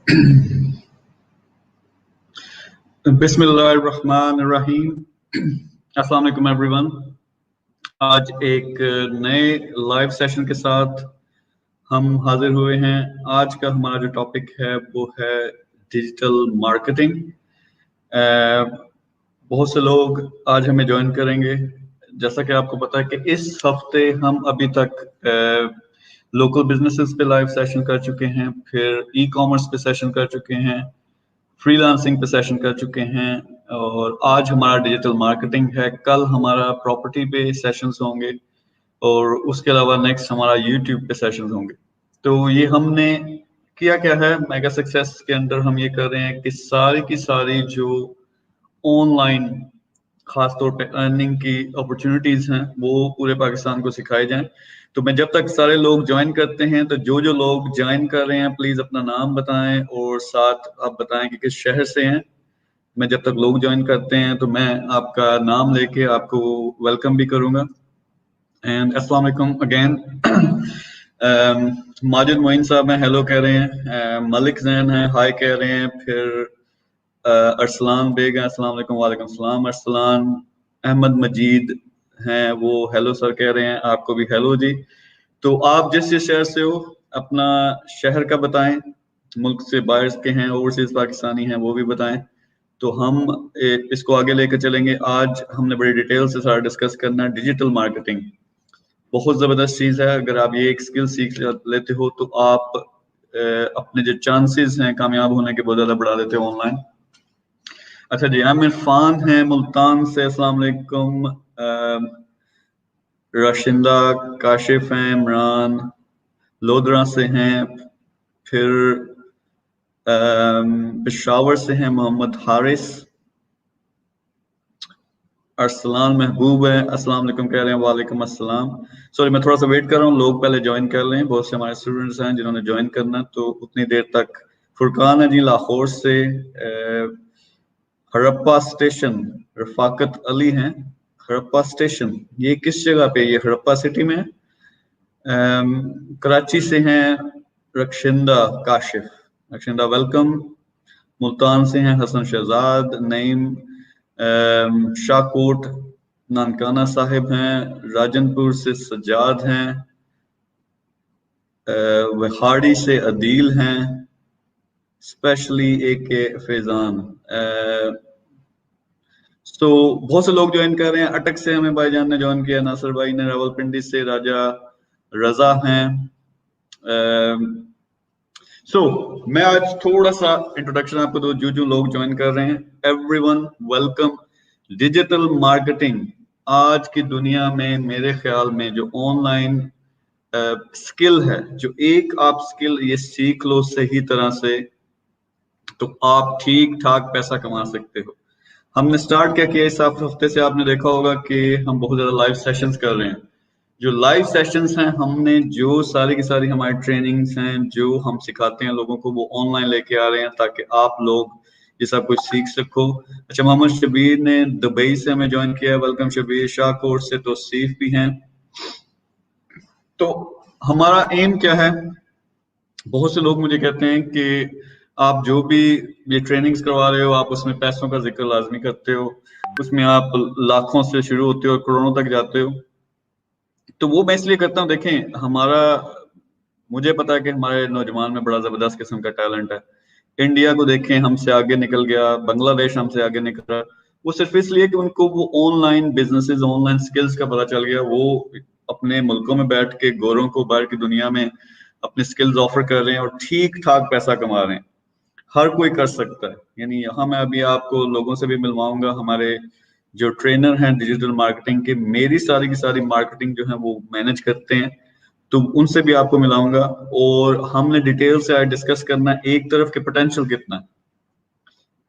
बिस्मिल्लाहिर्रहमानिर्रहीम। अस्सलाम वालेकुम एवरीवन। आज एक नए लाइव सेशन के साथ हम हाजिर हुए हैं। आज का हमारा जो टॉपिक है वो है डिजिटल मार्केटिंग। बहुत से लोग आज हमें ज्वाइन करेंगे। जैसा कि आपको पता है कि इस हफ्ते हम अभी तक लोकल बिजनेसेस पे लाइव सेशन कर चुके हैं, फिर ई कॉमर्स पे सेशन कर चुके हैं, फ्रीलांसिंग पे सेशन कर चुके हैं और आज हमारा डिजिटल मार्केटिंग है। कल हमारा प्रॉपर्टी पे सेशंस होंगे और उसके अलावा नेक्स्ट हमारा यूट्यूब पे सेशंस होंगे। तो ये हमने किया क्या है, मेगा सक्सेस के अंदर हम ये कर रहे हैं कि सारी की सारी जो ऑनलाइन खासतौर पे अर्निंग की अपॉर्चुनिटीज हैं वो पूरे पाकिस्तान को सिखाए जाएं। तो मैं जब तक सारे लोग ज्वाइन करते हैं, तो जो लोग ज्वाइन कर रहे हैं प्लीज अपना नाम बताएं और साथ आप बताएं कि किस शहर से हैं। मैं जब तक लोग ज्वाइन करते हैं तो मैं आपका नाम लेके आपको वेलकम भी करूंगा। एंड अस्सलाम वालेकुम अगेन। माजिद मोइन साहब हैं, हेलो कह रहे हैं। मलिक जैन है, हाय कह रहे हैं। फिर अरसलान बेग है, अस्सलाम वालेकुम। वालेकुम सलाम अरसलान। अहमद मजीद हैं, वो हेलो सर कह रहे हैं, आपको भी हेलो जी। तो आप जिस शहर से हो अपना शहर का बताएं, मुल्क से बाहर के हैं, ओवरसीज पाकिस्तानी हैं वो भी बताएं। तो हम इसको आगे लेकर चलेंगे। आज हमने बड़ी डिटेल से सारा डिस्कस करना है। डिजिटल मार्केटिंग बहुत ज़बरदस्त चीज़ है। अगर आप ये एक स्किल सीख लेते हो तो आप अपने जो चांसेस हैं कामयाब होने के बहुत ज़्यादा बढ़ा देते हो ऑनलाइन। अच्छा जी, आमिर फान है मुल्तान से, अस्सलाम वालेकुम। राशिंदा काशिफ हैं, इमरान लोधरा से हैं, फिर पेशावर से हैं मोहम्मद हारिस। अरसलान महबूब है, अस्सलाम वालेकुम कह रहे हैं। वालेकुम अस्सलाम। सॉरी मैं थोड़ा सा वेट कर रहा हूँ, लोग पहले ज्वाइन कर लें। बहुत से हमारे स्टूडेंट्स हैं जिन्होंने ज्वाइन करना, तो उतनी देर तक। फुरकान है जी लाहौर से। हड़प्पा स्टेशन रफाकत अली हैं। हड़प्पा स्टेशन ये किस जगह पे? ये हड़प्पा सिटी में है। कराची से हैं रक्षिंदा काशिफ, रक्षिंदा वेलकम। मुल्तान से हैं हसन शहजाद, नईम शाहकोट नानकाना साहिब हैं, राजनपुर से सज्जाद हैं, वहाड़ी से अदील हैं, स्पेशली के फैजान। तो बहुत से लोग ज्वाइन कर रहे हैं। अटक से हमें भाईजान ने ज्वाइन किया, नासिर भाई ने, रावलपिंडी से राजा रजा हैं। मैं आज थोड़ा सा इंट्रोडक्शन आपको दो, जो लोग ज्वाइन कर रहे हैं। Everyone welcome. डिजिटल मार्केटिंग आज की दुनिया में मेरे ख्याल में जो ऑनलाइन स्किल है, जो एक आप स्किल ये सीख लो सही तरह से तो आप ठीक ठाक पैसा कमा सकते हो। हमने स्टार्ट क्या किया इस हफ्ते से, आपने देखा होगा कि हम बहुत ज्यादा लाइव सेशंस कर रहे हैं। जो लाइव सेशंस हैं, हमने जो सारी की सारी हमारी ट्रेनिंग्स हैं जो हम सिखाते हैं लोगों को, वो ऑनलाइन लेके आ रहे हैं ताकि आप लोग ये सब कुछ सीख सको। अच्छा, मोहम्मद शबीर ने दुबई से हमें ज्वाइन किया है, वेलकम शबीर। शाहकोट से तौसीफ भी हैं। तो हमारा एम क्या है? बहुत से लोग मुझे कहते हैं कि आप जो भी ये ट्रेनिंग्स करवा रहे हो, आप उसमें पैसों का जिक्र लाजमी करते हो, उसमें आप लाखों से शुरू होते हो और करोड़ों तक जाते हो। तो वो मैं इसलिए करता हूँ, देखें हमारा, मुझे पता है कि हमारे नौजवान में बड़ा जबरदस्त किस्म का टैलेंट है। इंडिया को देखें, हमसे आगे निकल गया, बांग्लादेश हमसे आगे निकल रहा। वो सिर्फ इसलिए कि उनको वो ऑनलाइन बिजनेसेस, ऑनलाइन स्किल्स का पता चल गया। वो अपने मुल्कों में बैठ के गोरों को बाहर की दुनिया में अपने स्किल्स ऑफर कर रहे हैं और ठीक ठाक पैसा कमा रहे हैं। हर कोई कर सकता है। यानी यहाँ मैं अभी आपको लोगों से भी मिलवाऊंगा, हमारे जो ट्रेनर हैं डिजिटल मार्केटिंग के, मेरी सारी की सारी मार्केटिंग जो है वो मैनेज करते हैं, तो उनसे भी आपको मिलाऊंगा। और हमने डिटेल से आज डिस्कस करना है, एक तरफ के पोटेंशियल कितना है,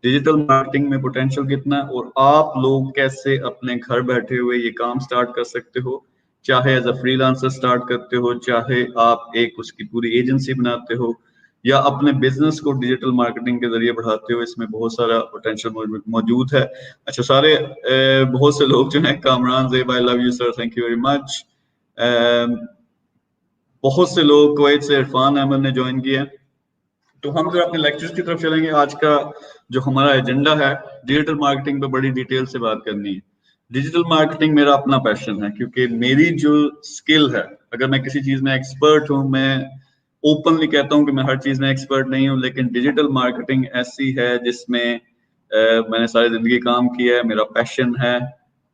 डिजिटल मार्केटिंग में पोटेंशियल कितना है, और आप लोग कैसे अपने घर बैठे हुए ये काम स्टार्ट कर सकते हो। चाहे एज अ फ्रीलांसर स्टार्ट करते हो, चाहे आप एक उसकी पूरी एजेंसी बनाते हो, या अपने बिजनेस को डिजिटल मार्केटिंग के जरिए बढ़ाते हो, इसमें बहुत सारा पोटेंशियल मौजूद है। अच्छा, सारे बहुत से लोग जो हैं, Kamran ज़ेब, I love you sir, thank you very much. बहुत से लोग कुवैत से इरफान अहमद ने ज्वाइन किया। तो हम जरा अपने लेक्चर्स की तरफ चलेंगे। आज का जो हमारा एजेंडा है, डिजिटल मार्केटिंग पे बड़ी डिटेल से बात करनी है। डिजिटल मार्केटिंग मेरा अपना पैशन है, क्योंकि मेरी जो स्किल है, अगर मैं किसी चीज में एक्सपर्ट हूँ, मैं ओपनली कहता हूँ कि मैं हर चीज में एक्सपर्ट नहीं हूँ, लेकिन डिजिटल मार्केटिंग ऐसी है जिसमें मैंने सारी जिंदगी काम किया है, मेरा पैशन है।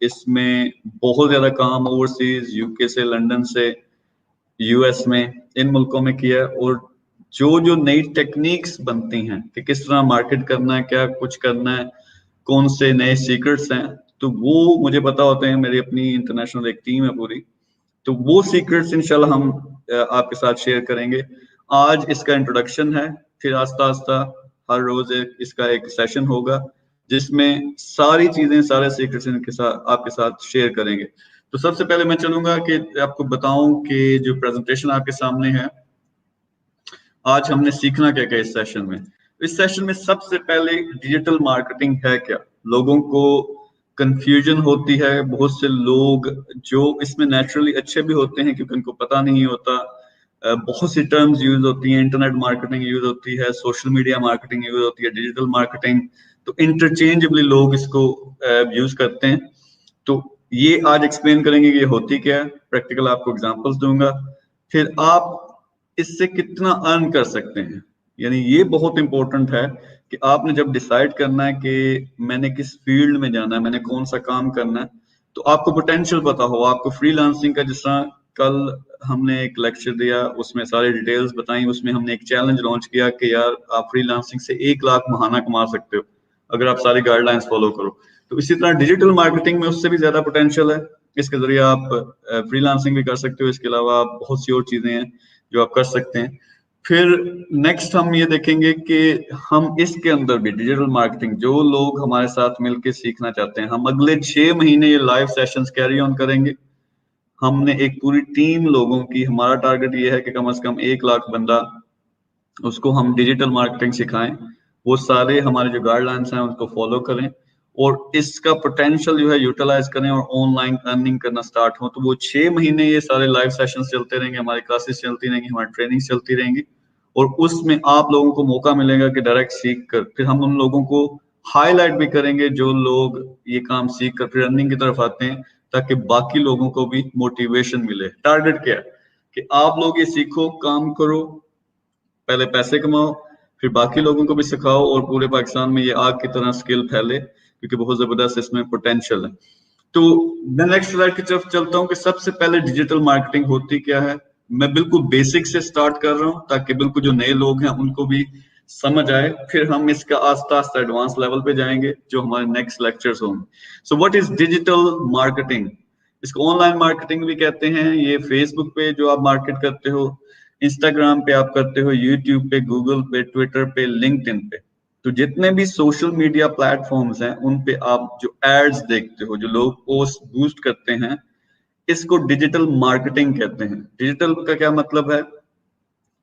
इसमें बहुत ज्यादा काम ओवरसीज, यूके से, लंदन से, यूएस में, इन मुल्कों में किया है। और जो जो नई टेक्निक्स बनती हैं कि किस तरह मार्केट करना है, क्या कुछ करना है, कौन से नए सीक्रेट्स हैं, तो वो मुझे पता होते हैं। मेरी अपनी इंटरनेशनल एक टीम है पूरी, तो वो सीक्रेट्स इंशाल्लाह हम आपके साथ शेयर करेंगे। आज इसका इंट्रोडक्शन है, फिर आस्ता आस्ता हर रोज इसका एक सेशन होगा जिसमें सारी चीजें, सारे सीक्रेट्स इनके साथ आपके साथ शेयर करेंगे। तो सबसे पहले मैं चलूंगा कि आपको बताऊं कि जो प्रेजेंटेशन आपके सामने है, आज हमने सीखना क्या क्या इस सेशन में। इस सेशन में सबसे पहले डिजिटल मार्केटिंग है क्या। लोगों को कंफ्यूजन होती है, बहुत से लोग जो इसमें नेचुरली अच्छे भी होते हैं क्योंकि उनको पता नहीं होता, बहुत सी टर्म्स यूज होती हैं, इंटरनेट मार्केटिंग यूज होती है, सोशल मीडिया मार्केटिंग यूज होती है, डिजिटल मार्केटिंग, तो इंटरचेंजेबली लोग इसको यूज करते हैं। तो ये आज एक्सप्लेन करेंगे कि ये होती क्या है, प्रैक्टिकल आपको एग्जांपल्स दूंगा, फिर आप इससे कितना अर्न कर सकते हैं। यानी ये बहुत इंपॉर्टेंट है कि आपने जब डिसाइड करना है कि मैंने किस फील्ड में जाना है, मैंने कौन सा काम करना है, तो आपको पोटेंशियल पता हो। आपको फ्रीलांसिंग का, जिस तरह कल हमने एक लेक्चर दिया, उसमें सारी डिटेल्स बताई, उसमें हमने एक चैलेंज लॉन्च किया कि यार आप फ्रीलांसिंग से 1 लाख महाना कमा सकते हो अगर आप सारी गाइडलाइंस फॉलो करो। तो इसी तरह डिजिटल मार्केटिंग में उससे भी ज्यादा पोटेंशियल है। इसके जरिए आप फ्रीलांसिंग भी कर सकते हो, इसके अलावा बहुत सी और चीजें हैं जो आप कर सकते हैं। फिर नेक्स्ट हम ये देखेंगे कि हम इसके अंदर भी डिजिटल मार्केटिंग, जो लोग हमारे साथ मिलकर सीखना चाहते हैं, हम अगले 6 महीने ये लाइव सेशंस कैरी ऑन करेंगे। हमने एक पूरी टीम लोगों की, हमारा टारगेट ये है कि कम से कम 1 लाख बंदा, उसको हम डिजिटल मार्केटिंग सिखाएं। वो सारे हमारे जो गाइडलाइंस हैं उसको फॉलो करें और इसका पोटेंशियल जो है यूटिलाइज करें और ऑनलाइन अर्निंग करना स्टार्ट हो। तो वो 6 महीने ये सारे लाइव सेशंस चलते रहेंगे, हमारी क्लासेस चलती रहेंगी, हमारी ट्रेनिंग चलती रहेंगी, और उसमें आप लोगों को मौका मिलेगा कि डायरेक्ट सीख कर फिर हम उन लोगों को हाईलाइट भी करेंगे जो लोग ये काम सीख कर फिर अर्निंग की तरफ आते हैं, ताकि बाकी लोगों को भी मोटिवेशन मिले। टारगेट क्या है कि आप लोग ये सीखो, काम करो, पहले पैसे कमाओ, फिर बाकी लोगों को भी सिखाओ और पूरे पाकिस्तान में ये आग की तरह स्किल फैले, क्योंकि बहुत जबरदस्त इसमें पोटेंशियल है। तो मैं नेक्स्ट स्लाइड की तरफ चलता हूँ कि सबसे पहले डिजिटल मार्केटिंग होती क्या है। मैं बिल्कुल बेसिक से स्टार्ट कर रहा हूँ ताकि बिल्कुल जो नए लोग हैं उनको भी समझ आए, फिर हम इसका आस्ता आस्ता एडवांस लेवल पे जाएंगे जो हमारे नेक्स्ट लेक्चर्स होंगे। So what is digital marketing. इसको ऑनलाइन मार्केटिंग भी कहते हैं। ये फेसबुक पे जो आप मार्केट करते हो, इंस्टाग्राम पे आप करते हो, यूट्यूब पे, गूगल पे, ट्विटर पे, लिंक्डइन पे, तो जितने भी सोशल मीडिया प्लेटफॉर्म्स हैं उन पे आप जो एड्स देखते हो, जो लोग पोस्ट बूस्ट करते हैं, इसको डिजिटल मार्केटिंग कहते हैं। डिजिटल का क्या मतलब है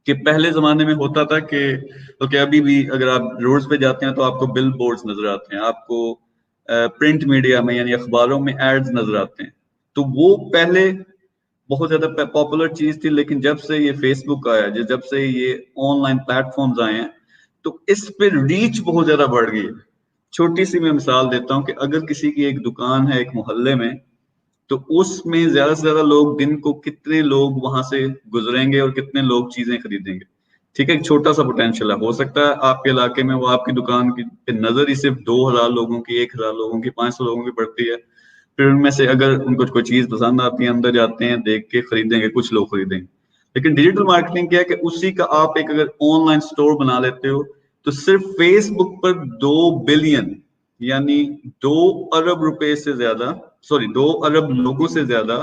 कि पहले जमाने में होता था कि, तो क्या अभी भी अगर आप रोड्स पे जाते हैं तो आपको बिल बोर्ड्स नजर आते हैं, आपको प्रिंट मीडिया में यानी अखबारों में एड्स नजर आते हैं। तो वो पहले बहुत ज्यादा पॉपुलर चीज थी, लेकिन जब से ये फेसबुक आया, जब से ये ऑनलाइन प्लेटफॉर्म्स आए हैं, तो इस पे रीच बहुत ज्यादा बढ़ गई है। छोटी सी मैं मिसाल देता हूँ कि अगर किसी की एक दुकान है एक मोहल्ले में, तो उसमें ज्यादा से ज्यादा लोग, दिन को कितने लोग वहां से गुजरेंगे और कितने लोग चीजें खरीदेंगे। ठीक है, एक छोटा सा पोटेंशियल है। हो सकता है आपके इलाके में वो आपकी दुकान की पे नजर ही सिर्फ 2000 लोगों की, 1000 लोगों की, 500 लोगों की पड़ती है। फिर उनमें से अगर उनको कोई चीज पसंद आती है, अंदर जाते हैं, देख के खरीदेंगे, कुछ लोग खरीदेंगे। लेकिन डिजिटल मार्केटिंग क्या है कि उसी का आप एक अगर ऑनलाइन स्टोर बना लेते हो, तो सिर्फ फेसबुक पर 2 बिलियन यानी 2 अरब रुपए से ज्यादा, सॉरी 2 अरब लोगों से ज्यादा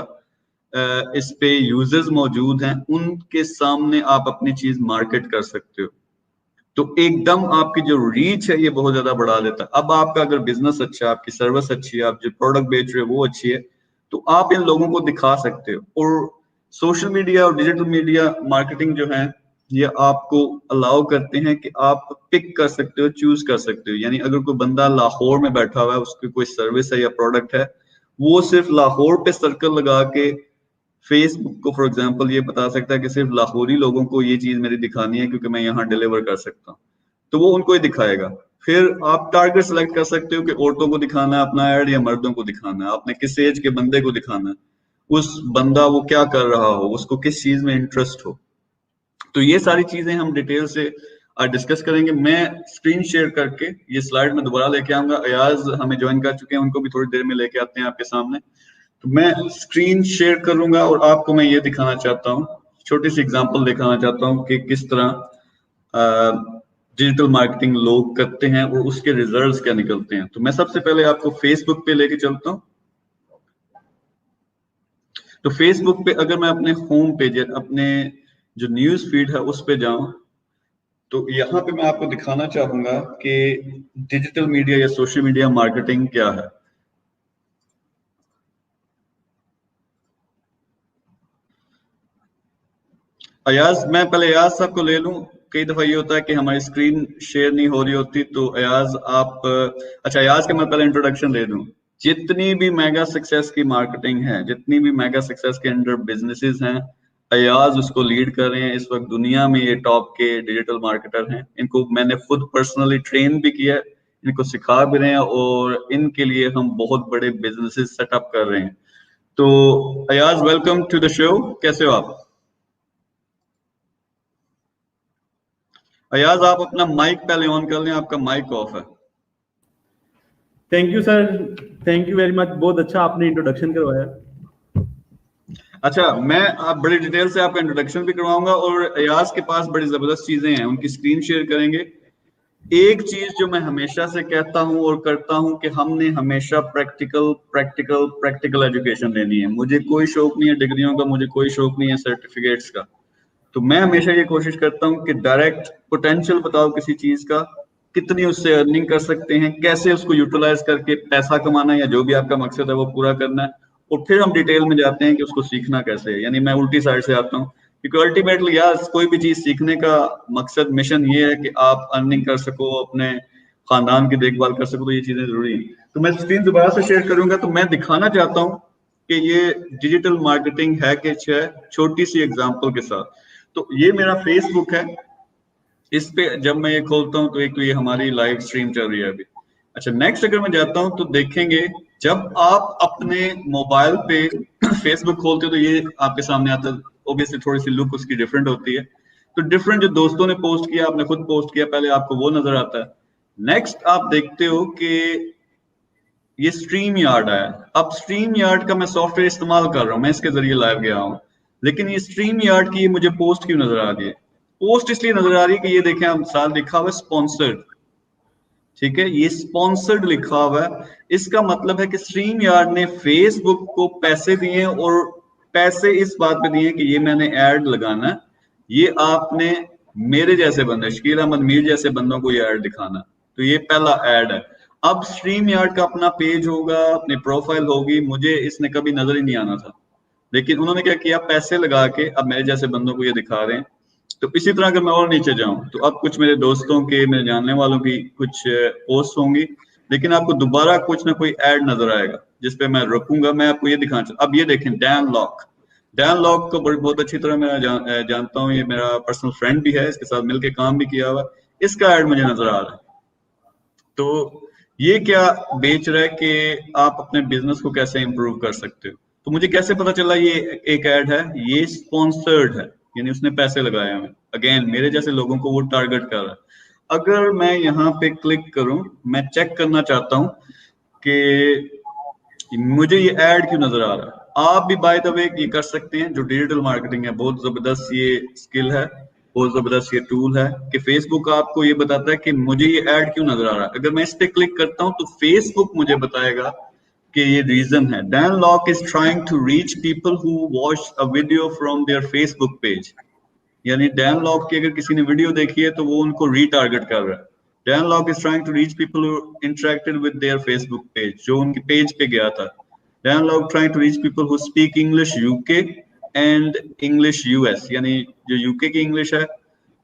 इस पे यूजर्स मौजूद हैं। उनके सामने आप अपनी चीज मार्केट कर सकते हो। तो एकदम आपकी जो रीच है ये बहुत ज्यादा बढ़ा देता है। अब आपका अगर बिजनेस अच्छा है, आपकी सर्विस अच्छी है, आप जो प्रोडक्ट बेच रहे हो वो अच्छी है, तो आप इन लोगों को दिखा सकते हो। और सोशल मीडिया और डिजिटल मीडिया मार्केटिंग जो है, ये आपको अलाउ करते हैं कि आप पिक कर सकते हो, चूज कर सकते हो। यानी अगर कोई बंदा लाहौर में बैठा हुआ है, उसकी कोई सर्विस है या प्रोडक्ट है, वो सिर्फ लाहौर पे सर्कल लगा के फेसबुक को फॉर एग्जांपल ये बता सकता है कि सिर्फ लाहौरी लोगों को ये चीज मेरी दिखानी है क्योंकि मैं यहाँ डिलीवर कर सकता हूँ, तो वो उनको ही दिखाएगा। फिर आप टारगेट सेलेक्ट कर सकते हो कि औरतों को दिखाना है अपना ऐड या मर्दों को दिखाना है, आपने किस एज के बंदे को दिखाना है, उस बंदा वो क्या कर रहा हो, उसको किस चीज में इंटरेस्ट हो। तो ये सारी चीजें हम डिटेल से डिस्कस करेंगे। मैं स्क्रीन शेयर करके ये स्लाइड में दोबारा लेके आऊंगा। अयाज हमें ज्वाइन कर चुके हैं, उनको भी थोड़ी देर में लेके आते हैं आपके सामने। तो मैं स्क्रीन शेयर करूंगा और आपको मैं ये दिखाना चाहता हूँ, छोटी सी एग्जांपल दिखाना चाहता हूँ कि किस तरह डिजिटल मार्केटिंग लोग करते हैं और उसके रिजल्ट्स क्या निकलते हैं। तो मैं सबसे पहले आपको फेसबुक पे लेके चलता हूँ। तो फेसबुक पे अगर मैं अपने होम पेज, अपने जो न्यूज फीड है उस पे जाऊं, तो यहाँ पे मैं आपको दिखाना चाहूंगा कि डिजिटल मीडिया या सोशल मीडिया मार्केटिंग क्या है। अयाज, मैं पहले अयाज साहब को ले लूं। कई दफा ये होता है कि हमारी स्क्रीन शेयर नहीं हो रही होती, तो अयाज आप, अच्छा अयाज के मैं पहले इंट्रोडक्शन दे दूं। जितनी भी मेगा सक्सेस की मार्केटिंग है, जितनी भी मेगा सक्सेस के अंडर बिजनेसेस हैं, अयाज उसको लीड कर रहे हैं। इस वक्त दुनिया में ये टॉप के डिजिटल मार्केटर हैं। इनको मैंने खुद पर्सनली ट्रेन भी किया है, इनको सिखा भी रहे हैं और इनके लिए हम बहुत बड़े बिजनेसेस सेटअप कर रहे हैं। तो Ayaz, welcome to the show. कैसे हो आप? अयाज, आप अपना माइक पहले ऑन कर लें, आपका माइक ऑफ है। Thank you sir, thank you very much. बहुत अच्छा आपने इंट्रोडक्शन करवाया। अच्छा, मैं आप बड़ी डिटेल से आपका इंट्रोडक्शन भी करवाऊंगा और अयाज के पास बड़ी जबरदस्त चीजें हैं, उनकी स्क्रीन शेयर करेंगे। एक चीज जो मैं हमेशा से कहता हूं और करता हूं कि हमने हमेशा प्रैक्टिकल प्रैक्टिकल प्रैक्टिकल एजुकेशन लेनी है। मुझे कोई शौक नहीं है डिग्रियों का, मुझे कोई शौक नहीं है सर्टिफिकेट्स का। तो मैं हमेशा ये कोशिश करता हूँ कि डायरेक्ट पोटेंशियल बताओ किसी चीज का, कितनी उससे अर्निंग कर सकते हैं, कैसे उसको यूटिलाइज करके पैसा कमाना है या जो भी आपका मकसद है वो पूरा करना है। और फिर हम डिटेल में जाते हैं कि उसको सीखना कैसे है। यानी मैं उल्टी साइड से आता हूँ, क्योंकि अल्टीमेटली यार कोई भी चीज सीखने का मकसद, मिशन ये है कि आप अर्निंग कर सको, अपने खानदान की देखभाल कर सको। तो ये चीजें जरूरी है। तो मैं स्क्रीन दोबारा से शेयर करूंगा। तो मैं दिखाना चाहता हूँ कि ये डिजिटल मार्केटिंग है कि है, छोटी सी एग्जांपल के साथ। तो ये मेरा फेसबुक है। इस पे जब मैं ये खोलता हूँ तो एक तो ये हमारी लाइव स्ट्रीम चल रही है अभी। अच्छा, नेक्स्ट अगर मैं जाता हूँ तो देखेंगे जब आप अपने मोबाइल पे फेसबुक खोलते हो तो ये आपके सामने आता है। ऑब्वियसली थोड़ी सी लुक उसकी डिफरेंट होती है। तो डिफरेंट जो दोस्तों ने पोस्ट किया, आपने खुद पोस्ट किया, पहले आपको वो नजर आता है। नेक्स्ट आप देखते हो कि ये स्ट्रीम यार्ड है। अब स्ट्रीम यार्ड का मैं सॉफ्टवेयर इस्तेमाल कर रहा हूँ, मैं इसके जरिए लाइव गया हूँ। लेकिन ये स्ट्रीम यार्ड की मुझे पोस्ट क्यों नजर आ रही है? पोस्ट इसलिए नजर आ रही है कि ये देखें, हम साथ लिखा हुआ है स्पॉन्सर्ड। ठीक है, ये स्पॉन्सर्ड लिखा हुआ है। इसका मतलब है कि स्ट्रीम यार्ड ने फेसबुक को पैसे दिए और पैसे इस बात पे दिए कि ये मैंने ऐड लगाना है, ये आपने मेरे जैसे बंदे, शकील अहमद मीर जैसे बंदों को ये ऐड दिखाना। तो ये पहला ऐड है। अब स्ट्रीम यार्ड का अपना पेज होगा, अपनी प्रोफाइल होगी, मुझे इसने कभी नजर ही नहीं आना था। लेकिन उन्होंने क्या किया, पैसे लगा के अब मेरे जैसे बंदों को ये दिखा रहे हैं। तो इसी तरह अगर मैं और नीचे जाऊं तो अब कुछ मेरे दोस्तों के, मेरे जानने वालों की कुछ पोस्ट होंगी, लेकिन आपको दोबारा कुछ ना कोई ऐड नजर आएगा जिसपे मैं रुकूंगा। मैं आपको ये दिखाना चाहता, अब ये देखें, डैन लॉक। डैन लॉक को बहुत अच्छी तरह मैं जानता हूँ। ये मेरा पर्सनल फ्रेंड भी है, इसके साथ मिलकर काम भी किया हुआ। इसका ऐड मुझे नजर आ रहा है। तो ये क्या बेच रहा है कि आप अपने बिजनेस को कैसे इंप्रूव कर सकते हो। तो मुझे कैसे पता चला ये एक ऐड है? ये स्पॉन्सर्ड है, यानी उसने पैसे लगाए हैं। अगेन मेरे जैसे लोगों को वो टारगेट कर रहा है। अगर मैं यहाँ पे क्लिक करूं, मैं चेक करना चाहता हूं कि मुझे ये ऐड क्यों नजर आ रहा है। आप भी बाय द वे ये कर सकते हैं। जो डिजिटल मार्केटिंग है, बहुत जबरदस्त ये स्किल है, बहुत जबरदस्त ये टूल है कि फेसबुक आपको ये बताता है कि मुझे ये ऐड क्यों नजर आ रहा है। अगर मैं इस पे क्लिक करता हूं तो फेसबुक मुझे बताएगा कि ये रीजन है। Dan Lock is trying to reach people who watch a video from their Facebook page. यानी डैन लॉक की अगर किसी ने वीडियो देखी है तो वो उनको रीटारगेट कर रहा है। Dan Lock is trying to reach people who interacted with their Facebook page, जो उनके पेज पे गया था। Dan Lock trying to reach people who speak English UK and English US, यानी जो यूके की इंग्लिश है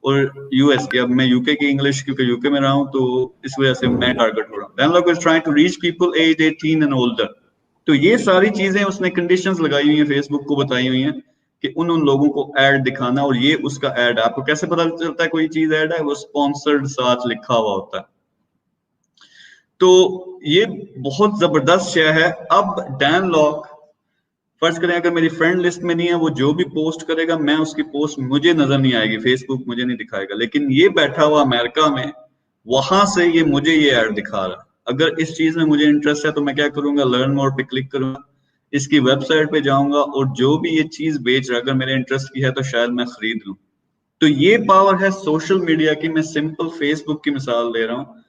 और यूएस की। अब मैं यूके की इंग्लिश, क्योंकि यूके में रहा हूं तो इस वजह से मैं टारगेट हो रहा हूँ। Dan Lock is trying to reach people age 18 and older. तो ये सारी चीजें उसने कंडीशंस लगाई हुई हैं, फेसबुक को बताई हुई हैं कि उन लोगों को ऐड दिखाना, और ये उसका ऐड है। आपको कैसे पता चलता है कोई चीज ऐड है? वो स्पॉन्सर्ड साथ लिखा हुआ होता है। तो ये बहुत जबरदस्त शेयर है। अब डैन लॉक, फर्ज करें अगर मेरी फ्रेंड लिस्ट में नहीं है, वो जो भी पोस्ट करेगा मैं उसकी पोस्ट मुझे नजर नहीं आएगी, फेसबुक मुझे नहीं दिखाएगा, लेकिन ये बैठा हुआ अमेरिका में, वहां से ये मुझे ये ऐड दिखा रहा है। अगर इस चीज में मुझे इंटरेस्ट है तो मैं क्या करूंगा, लर्न मोर पे क्लिक करूंगा, इसकी वेबसाइट पे जाऊंगा, और जो भी ये चीज बेच रहा है, अगर मेरे इंटरेस्ट की है तो शायद मैं खरीद लूं। तो ये पावर है सोशल मीडिया की। मैं सिंपल फेसबुक की मिसाल दे रहा हूँ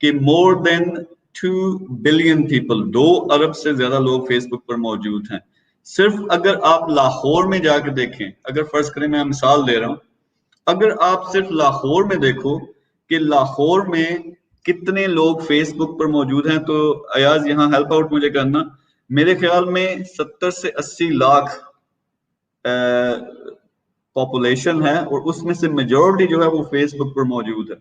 कि मोर देन 2 बिलियन पीपल, 2 अरब से ज्यादा लोग फेसबुक पर मौजूद हैं। सिर्फ अगर आप लाहौर में जाकर देखें, अगर फर्ज करें, मैं मिसाल दे रहा हूं, अगर आप सिर्फ लाहौर में देखो कि लाहौर में कितने लोग फेसबुक पर मौजूद हैं, तो अयाज यहाँ हेल्प आउट मुझे करना, मेरे ख्याल में 70 से 80 लाख पॉपुलेशन है, और उसमें से मेजॉरिटी जो है वो फेसबुक पर मौजूद है।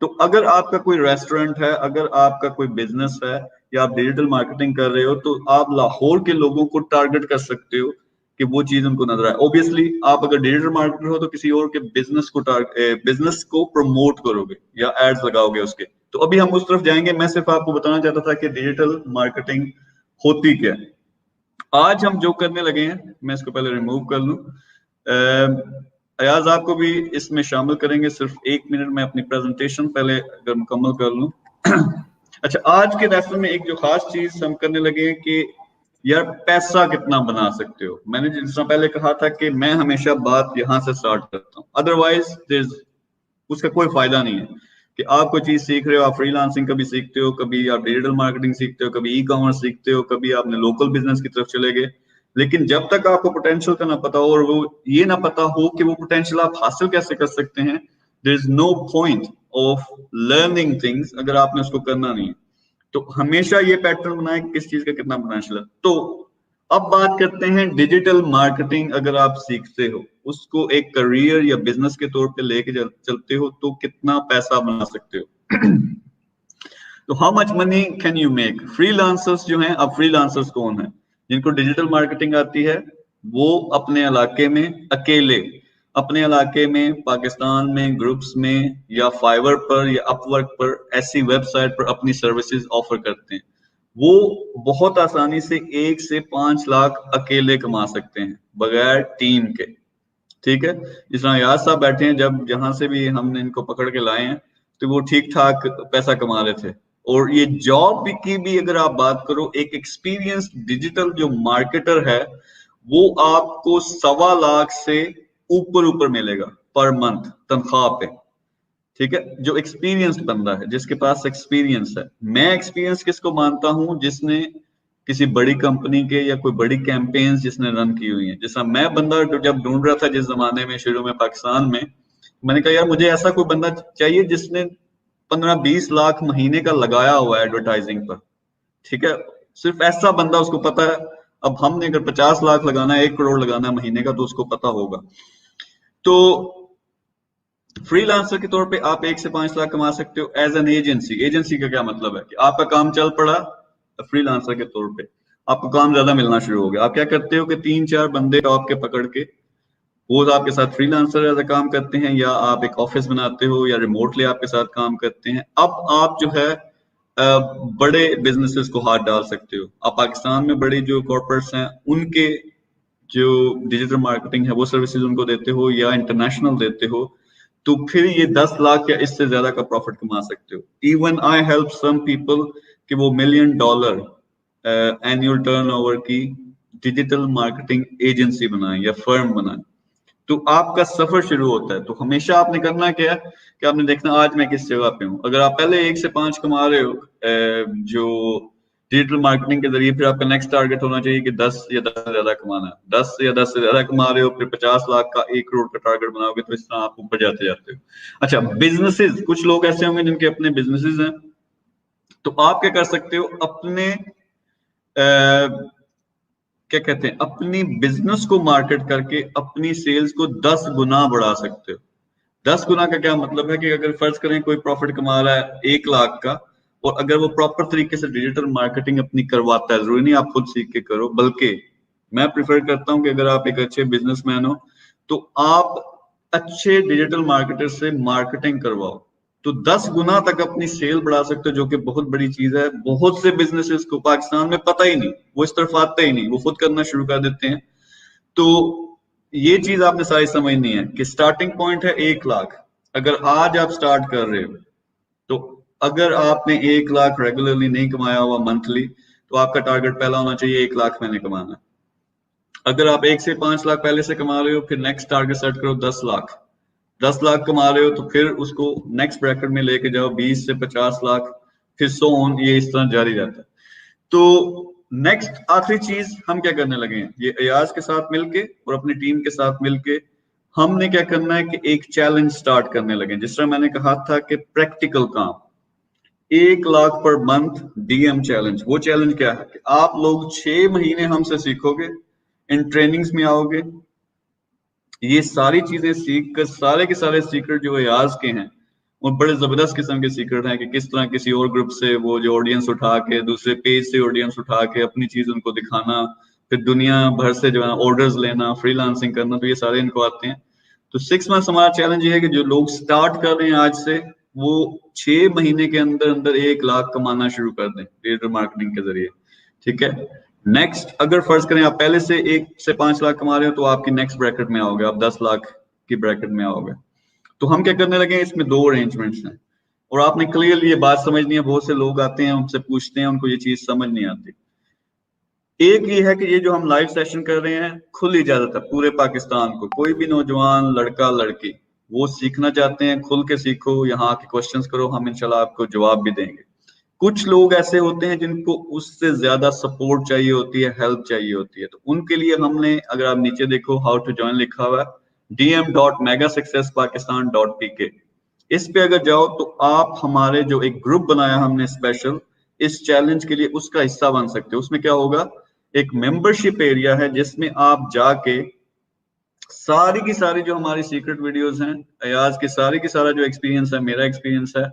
तो अगर आपका कोई रेस्टोरेंट है, अगर आपका कोई बिजनेस है, या आप डिजिटल मार्केटिंग कर रहे हो, तो आप लाहौर के लोगों को टारगेट कर सकते हो कि वो चीज उनको नजर आए। ऑब्वियसली आप अगर डिजिटल मार्केटर हो तो किसी और के बिजनेस को प्रमोट करोगे या एड्स लगाओगे उसके। तो अभी हम उस तरफ जाएंगे। मैं सिर्फ आपको बताना चाहता था कि डिजिटल मार्केटिंग होती क्या है। आज हम जो करने लगे हैं, मैं इसको पहले रिमूव कर लूं, अयाज आपको भी इसमें शामिल करेंगे। सिर्फ 1 मिनट में अपनी प्रेजेंटेशन पहले अगर मुकम्मल कर लूं। अच्छा, आज के लेसन में एक जो खास चीज हम करने लगे हैं कि यार पैसा कितना बना सकते हो। मैंने जिस तरह पहले कहा था कि मैं हमेशा बात यहां से स्टार्ट करता हूं, अदरवाइज उसका कोई फायदा नहीं है कि आप कोई चीज सीख रहे हो, आप फ्रीलांसिंग कभी सीखते हो, कभी आप डिजिटल मार्केटिंग सीखते हो, कभी ई कॉमर्स सीखते हो, कभी आपने लोकल बिजनेस की तरफ चले गए, लेकिन जब तक आपको पोटेंशियल का ना पता हो, और वो ये ना पता हो कि वो पोटेंशियल आप हासिल कैसे कर सकते हैं, there is no point of learning things अगर आपने उसको करना नहीं है। तो हमेशा ये पैटर्न बनाए किस चीज का कितना पोटेंशियल है। तो अब बात करते हैं डिजिटल मार्केटिंग। अगर आप सीखते हो, उसको एक करियर या बिजनेस के तौर पे लेके चलते हो, तो कितना पैसा बना सकते हो। तो how much money can you make. Freelancers जो हैं, अब फ्रीलांसर्स कौन है? जिनको डिजिटल मार्केटिंग आती है, वो अपने इलाके में अकेले, अपने इलाके में, पाकिस्तान में ग्रुप्स में, या फाइवर पर या अपवर्क पर, ऐसी वेबसाइट पर अपनी सर्विसेज ऑफर करते हैं। वो बहुत आसानी से 1 से 5 लाख अकेले कमा सकते हैं बगैर टीम के। ठीक है, जिस तरह याद साहब बैठे हैं, जब जहां से भी हमने इनको पकड़ के लाए हैं तो वो ठीक ठाक पैसा कमा रहे थे। और ये जॉब की भी अगर आप बात करो, एक एक्सपीरियंस डिजिटल जो मार्केटर है, वो आपको 1.25 लाख से ऊपर मिलेगा पर मंथ तनख्वाह पे। ठीक है, जो एक्सपीरियंस बंदा है, जिसके पास एक्सपीरियंस है। मैं एक्सपीरियंस किसको मानता हूं? जिसने किसी बड़ी कंपनी के या कोई बड़ी कैंपेन्स जिसने रन की हुई है। जैसा मैं बंदा जब ढूंढ रहा था जिस जमाने में, शुरू में पाकिस्तान में, मैंने कहा यार मुझे ऐसा कोई बंदा चाहिए जिसने 15-20 लाख महीने का लगाया हुआ है एडवर्टाइजिंग पर। ठीक है, सिर्फ ऐसा बंदा, उसको पता है। अब हमने अगर 50 लाख लगाना है, 1 करोड़ लगाना है महीने का, तो उसको पता होगा। तो फ्रीलांसर के तौर पे आप 1 से 5 लाख कमा सकते हो। एज एन एजेंसी, एजेंसी का क्या मतलब है कि आपका काम चल पड़ा, फ्रीलांसर के तौर पे आपको काम ज्यादा मिलना शुरू हो गया। आप क्या करते हो कि 3-4 बंदे आपके पकड़ के, वो आपके साथ फ्रीलांसर जैसा काम करते हैं, या आप एक ऑफिस बनाते हो, या रिमोटली आपके साथ काम करते हैं। अब आप जो है बड़े बिजनेसेस को हाथ डाल सकते हो। आप पाकिस्तान में बड़े जो कॉर्पोरेट्स हैं, उनके जो डिजिटल मार्केटिंग है वो सर्विसेज उनको देते हो, या इंटरनेशनल देते हो, तो फिर ये 10 लाख या इससे ज्यादा का प्रॉफिट कमा सकते हो। Even I help some people कि वो $1 मिलियन एनुअल टर्नओवर की डिजिटल मार्केटिंग एजेंसी बनाए या फर्म बनाए। तो आपका सफर शुरू होता है। तो हमेशा आपने करना क्या है कि आपने देखना आज मैं किस जगह पे हूँ। अगर आप पहले 1 से 5 कमा रहे हो जो डिजिटल मार्केटिंग के जरिए, फिर आपका नेक्स्ट टारगेट होना चाहिए कि 10 या 10 से ज्यादा कमाना है। 10 या 10 से ज्यादा कमा रहे हो, फिर 50 लाख का 1 करोड़ का टारगेट बनाओगे, तो इस तरह आप ऊपर जाते जाते हो। अच्छा, बिजनेसेस, कुछ लोग ऐसे होंगे जिनके अपने बिजनेसेस हैं, तो आप क्या कर सकते हो, अपने क्या कहते हैं, अपनी बिजनेस को मार्केट करके अपनी सेल्स को 10 गुना बढ़ा सकते हो। 10 गुना का क्या मतलब है कि अगर फर्ज करें कोई प्रॉफिट कमा रहा है 1 लाख का, और अगर वो प्रॉपर तरीके से डिजिटल मार्केटिंग अपनी करवाता है, जरूरी नहीं आप खुद सीख के करो, बल्कि मैं प्रिफर करता हूं कि अगर आप एक अच्छे बिजनेसमैन हो तो आप अच्छे डिजिटल मार्केटर से मार्केटिंग करवाओ, तो 10 गुना तक अपनी सेल बढ़ा सकते हो, जो कि बहुत बड़ी चीज है। बहुत से बिजनेसेस को पाकिस्तान में पता ही नहीं, वो इस तरफ आते ही नहीं, वो खुद करना शुरू कर देते हैं। तो ये चीज आपने सारी समझनी है कि स्टार्टिंग पॉइंट है 1 लाख। अगर आज आप स्टार्ट कर रहे हो तो अगर आपने 1 लाख रेगुलरली नहीं कमाया हुआ मंथली, तो आपका टारगेट पहला होना चाहिए 1 लाख मैंने कमाना। अगर आप 1 से 5 लाख पहले से कमा रहे हो, फिर नेक्स्ट टारगेट सेट करो 10 लाख। 10 लाख कमा रहे हो तो फिर उसको नेक्स्ट ब्रैकेट में लेके जाओ 20 से 50 लाख, फिर सो ऑन, ये इस तरह जारी रहता है। तो नेक्स्ट आखिरी चीज हम क्या करने लगे हैं, ये अयाज के साथ मिलके और अपनी टीम के साथ मिलके हमने क्या करना है कि एक चैलेंज स्टार्ट करने लगे। जिस तरह मैंने कहा था कि प्रैक्टिकल काम, 1 lakh per month DM challenge. वो चैलेंज क्या है कि आप लोग 6 महीने हमसे सीखोगे, इन ट्रेनिंग्स में आओगे, ये सारी चीजें सीख कर सारे के सारे सीक्रेट जो अयाज के हैं, वो बड़े जबरदस्त किस्म के सीक्रेट हैं कि किस तरह किसी और ग्रुप से वो जो ऑडियंस उठा के, दूसरे पेज से ऑडियंस उठा के अपनी चीज उनको दिखाना, फिर दुनिया भर से जो है ऑर्डर्स लेना, फ्रीलांसिंग करना, तो ये सारे इनको आते हैं। तो 6 मंथ्स हमारा चैलेंज ये है कि जो लोग स्टार्ट कर रहे हैं आज से, वो 6 महीने के अंदर अंदर 1 लाख कमाना शुरू कर दें डिजिटल मार्केटिंग के जरिए। ठीक है। नेक्स्ट, अगर फर्ज करें आप पहले से 1 से 5 लाख कमा रहे हो, तो आपकी नेक्स्ट ब्रैकेट में आओगे, आप 10 लाख की ब्रैकेट में आओगे। तो हम क्या करने लगे, इसमें 2 अरेंजमेंट्स हैं और आपने क्लियरली ये बात समझनी है। बहुत से लोग आते हैं, उनसे पूछते हैं, उनको ये चीज समझ नहीं आती। एक ये है कि ये जो हम लाइव सेशन कर रहे हैं, खुली इजाजत है पूरे पाकिस्तान को, कोई भी नौजवान लड़का लड़की वो सीखना चाहते हैं, खुल के सीखो, यहाँ आके क्वेश्चंस करो, हम इंशाल्लाह आपको जवाब भी देंगे। कुछ लोग ऐसे होते हैं जिनको उससे ज्यादा सपोर्ट चाहिए होती है, हेल्प चाहिए होती है, तो उनके लिए हमने, अगर आप नीचे देखो हाउ टू ज्वाइन लिखा हुआ है, dm.megasuccesspakistan.pk, इस पे अगर जाओ तो आप हमारे जो एक ग्रुप बनाया हमने स्पेशल इस चैलेंज के लिए, उसका हिस्सा बन सकते हो। उसमें क्या होगा, एक मेंबरशिप एरिया है जिसमें आप जाके सारी की सारी जो हमारी सीक्रेट वीडियोस हैं, अयाज की सारी की सारा जो एक्सपीरियंस है, मेरा एक्सपीरियंस है,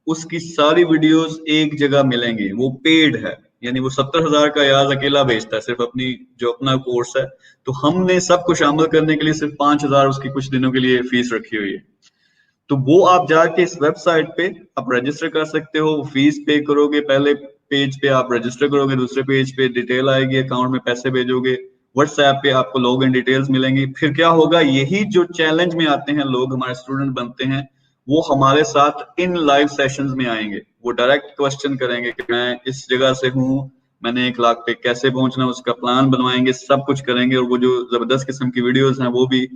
उसकी सारी वीडियोस एक जगह मिलेंगी। वो पेड है, यानी वो 70,000 का अयाज अकेला बेचता है सिर्फ अपनी जो अपना कोर्स है, तो हमने सब कुछ शामिल करने के लिए सिर्फ 5,000 उसकी कुछ दिनों के लिए फीस रखी हुई है। तो वो आप जाके इस वेबसाइट पे आप रजिस्टर कर सकते हो, फीस पे करोगे, पहले पेज पे आप रजिस्टर करोगे, दूसरे पेज पे डिटेल आएगी, अकाउंट में पैसे भेजोगे, व्हाट्सएप पे आपको लॉग इन डिटेल्स मिलेंगी। फिर क्या होगा, यही जो चैलेंज में आते हैं लोग, हमारे स्टूडेंट बनते हैं, वो हमारे साथ इन लाइव सेशंस में आएंगे। वो डायरेक्ट क्वेश्चन करेंगे कि मैं इस जगह से हूँ, मैंने 1 लाख पे कैसे पहुंचना, उसका प्लान बनवाएंगे, सब कुछ करेंगे। और वो जो जबरदस्त किस्म की वीडियोस हैं वो भी,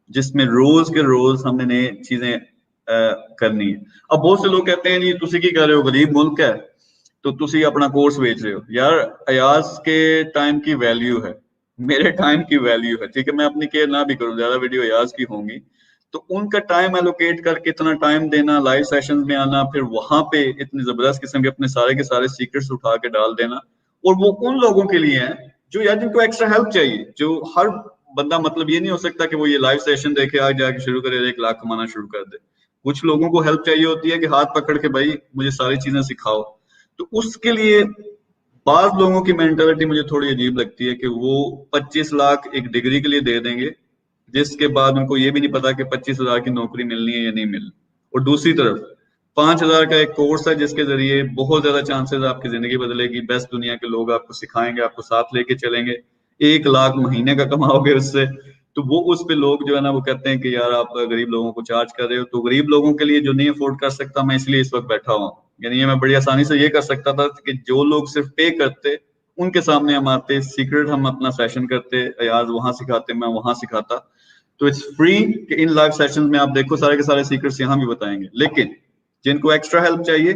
जिसमें रोज के रोज हमने नई चीजें करनी है। अब बहुत से लोग कहते हैं जी तुसी की कर रहे हो, गरीब मुल्क है तो तुसी अपना कोर्स बेच रहे हो। यार अयाज के टाइम की वैल्यू है, मेरे टाइम की वैल्यू है। ठीक है, मैं अपनी केयर ना भी करूं, ज्यादा वीडियो अयाज की होंगी, तो उनका टाइम एलोकेट करके इतना टाइम देना, लाइव सेशंस में आना, फिर वहां पे इतनी जबरदस्त किस्म के अपने सारे के सारे सीक्रेट्स उठा के डाल देना। और वो उन लोगों के लिए है जो यार जिनको एक्स्ट्रा हेल्प चाहिए। जो हर बंदा, मतलब ये नहीं हो सकता कि वो ये लाइव सेशन देखे आगे जाके शुरू करे 1 लाख कमाना शुरू कर दे। कुछ लोगों को हेल्प चाहिए होती है कि हाथ पकड़ के भाई मुझे सारी चीजें सिखाओ। तो उसके लिए बाज लोगों की मेंटालिटी मुझे थोड़ी अजीब लगती है कि वो 25 लाख एक डिग्री के लिए दे देंगे, जिसके बाद उनको ये भी नहीं पता कि 25,000 की नौकरी मिलनी है या नहीं मिलनी। और दूसरी तरफ 5,000 का एक कोर्स है जिसके जरिए बहुत ज्यादा चांसेस आपकी जिंदगी बदलेगी, बेस्ट दुनिया के लोग आपको सिखाएंगे, आपको साथ लेके चलेंगे, 1 लाख महीने का कमाओगे उससे। तो वो उस पे लोग जो है ना वो कहते हैं कि यार आप गरीब लोगों को चार्ज कर रहे हो। तो गरीब लोगों के लिए जो नहीं अफोर्ड कर सकता, मैं इसलिए इस वक्त बैठा हुआ, यानी ये मैं बड़ी आसानी से ये कर सकता था कि जो लोग सिर्फ पे करते उनके सामने हम आते, सीक्रेट हम अपना सेशन करते, अयाज वहां सिखाते, मैं वहां सिखाता। तो इट्स फ्री कि इन लाइव सेशन में आप देखो सारे के सारे सीक्रेट्स यहाँ भी बताएंगे। लेकिन जिनको एक्स्ट्रा हेल्प चाहिए,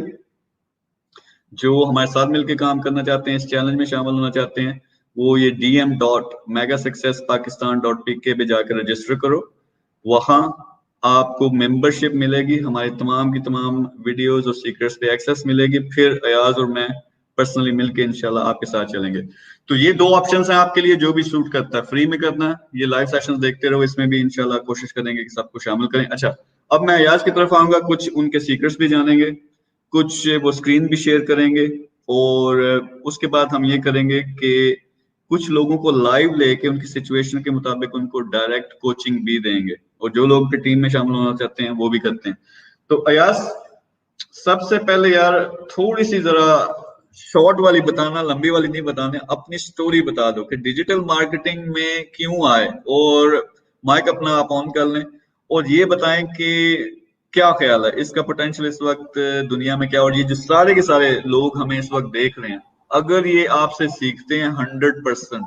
जो हमारे साथ मिलकर काम करना चाहते हैं, इस चैलेंज में शामिल होना चाहते हैं, वो ये dm.megasuccesspakistan.pk पे जाकर रजिस्टर करो। वहां आपको मेंबरशिप मिलेगी, हमारी तमाम की तमाम वीडियोस और सीक्रेट्स पे एक्सेस मिलेगी। फिर अयाज और मैं पर्सनली मिलके इंशाल्लाह आपके साथ चलेंगे। तो ये 2 ऑप्शंस हैं आपके लिए, जो भी सूट करता है। फ्री में करना है, ये लाइव सेशंस देखते रहो, इसमें भी इंशाल्लाह कोशिश करेंगे कि सबको शामिल करें। अच्छा, अब मैं अयाज की तरफ आऊंगा, कुछ उनके सीक्रेट्स भी जानेंगे। कुछ वो स्क्रीन भी शेयर करेंगे, और उसके बाद हम ये करेंगे कि कुछ लोगों को लाइव लेके उनकी सिचुएशन के मुताबिक उनको डायरेक्ट कोचिंग भी देंगे, और जो लोग टीम में शामिल होना चाहते हैं वो भी करते हैं। तो अयास, सबसे पहले यार थोड़ी सी जरा शॉर्ट वाली बताना, लंबी वाली नहीं बताने, अपनी स्टोरी बता दो कि डिजिटल मार्केटिंग में क्यों आए, और माइक अपना आप ऑन कर लें और ये बताएं कि क्या ख्याल है इसका पोटेंशियल इस वक्त दुनिया में क्या, और ये जो सारे के सारे लोग हमें इस वक्त देख रहे हैं, अगर ये आपसे सीखते हैं 100%,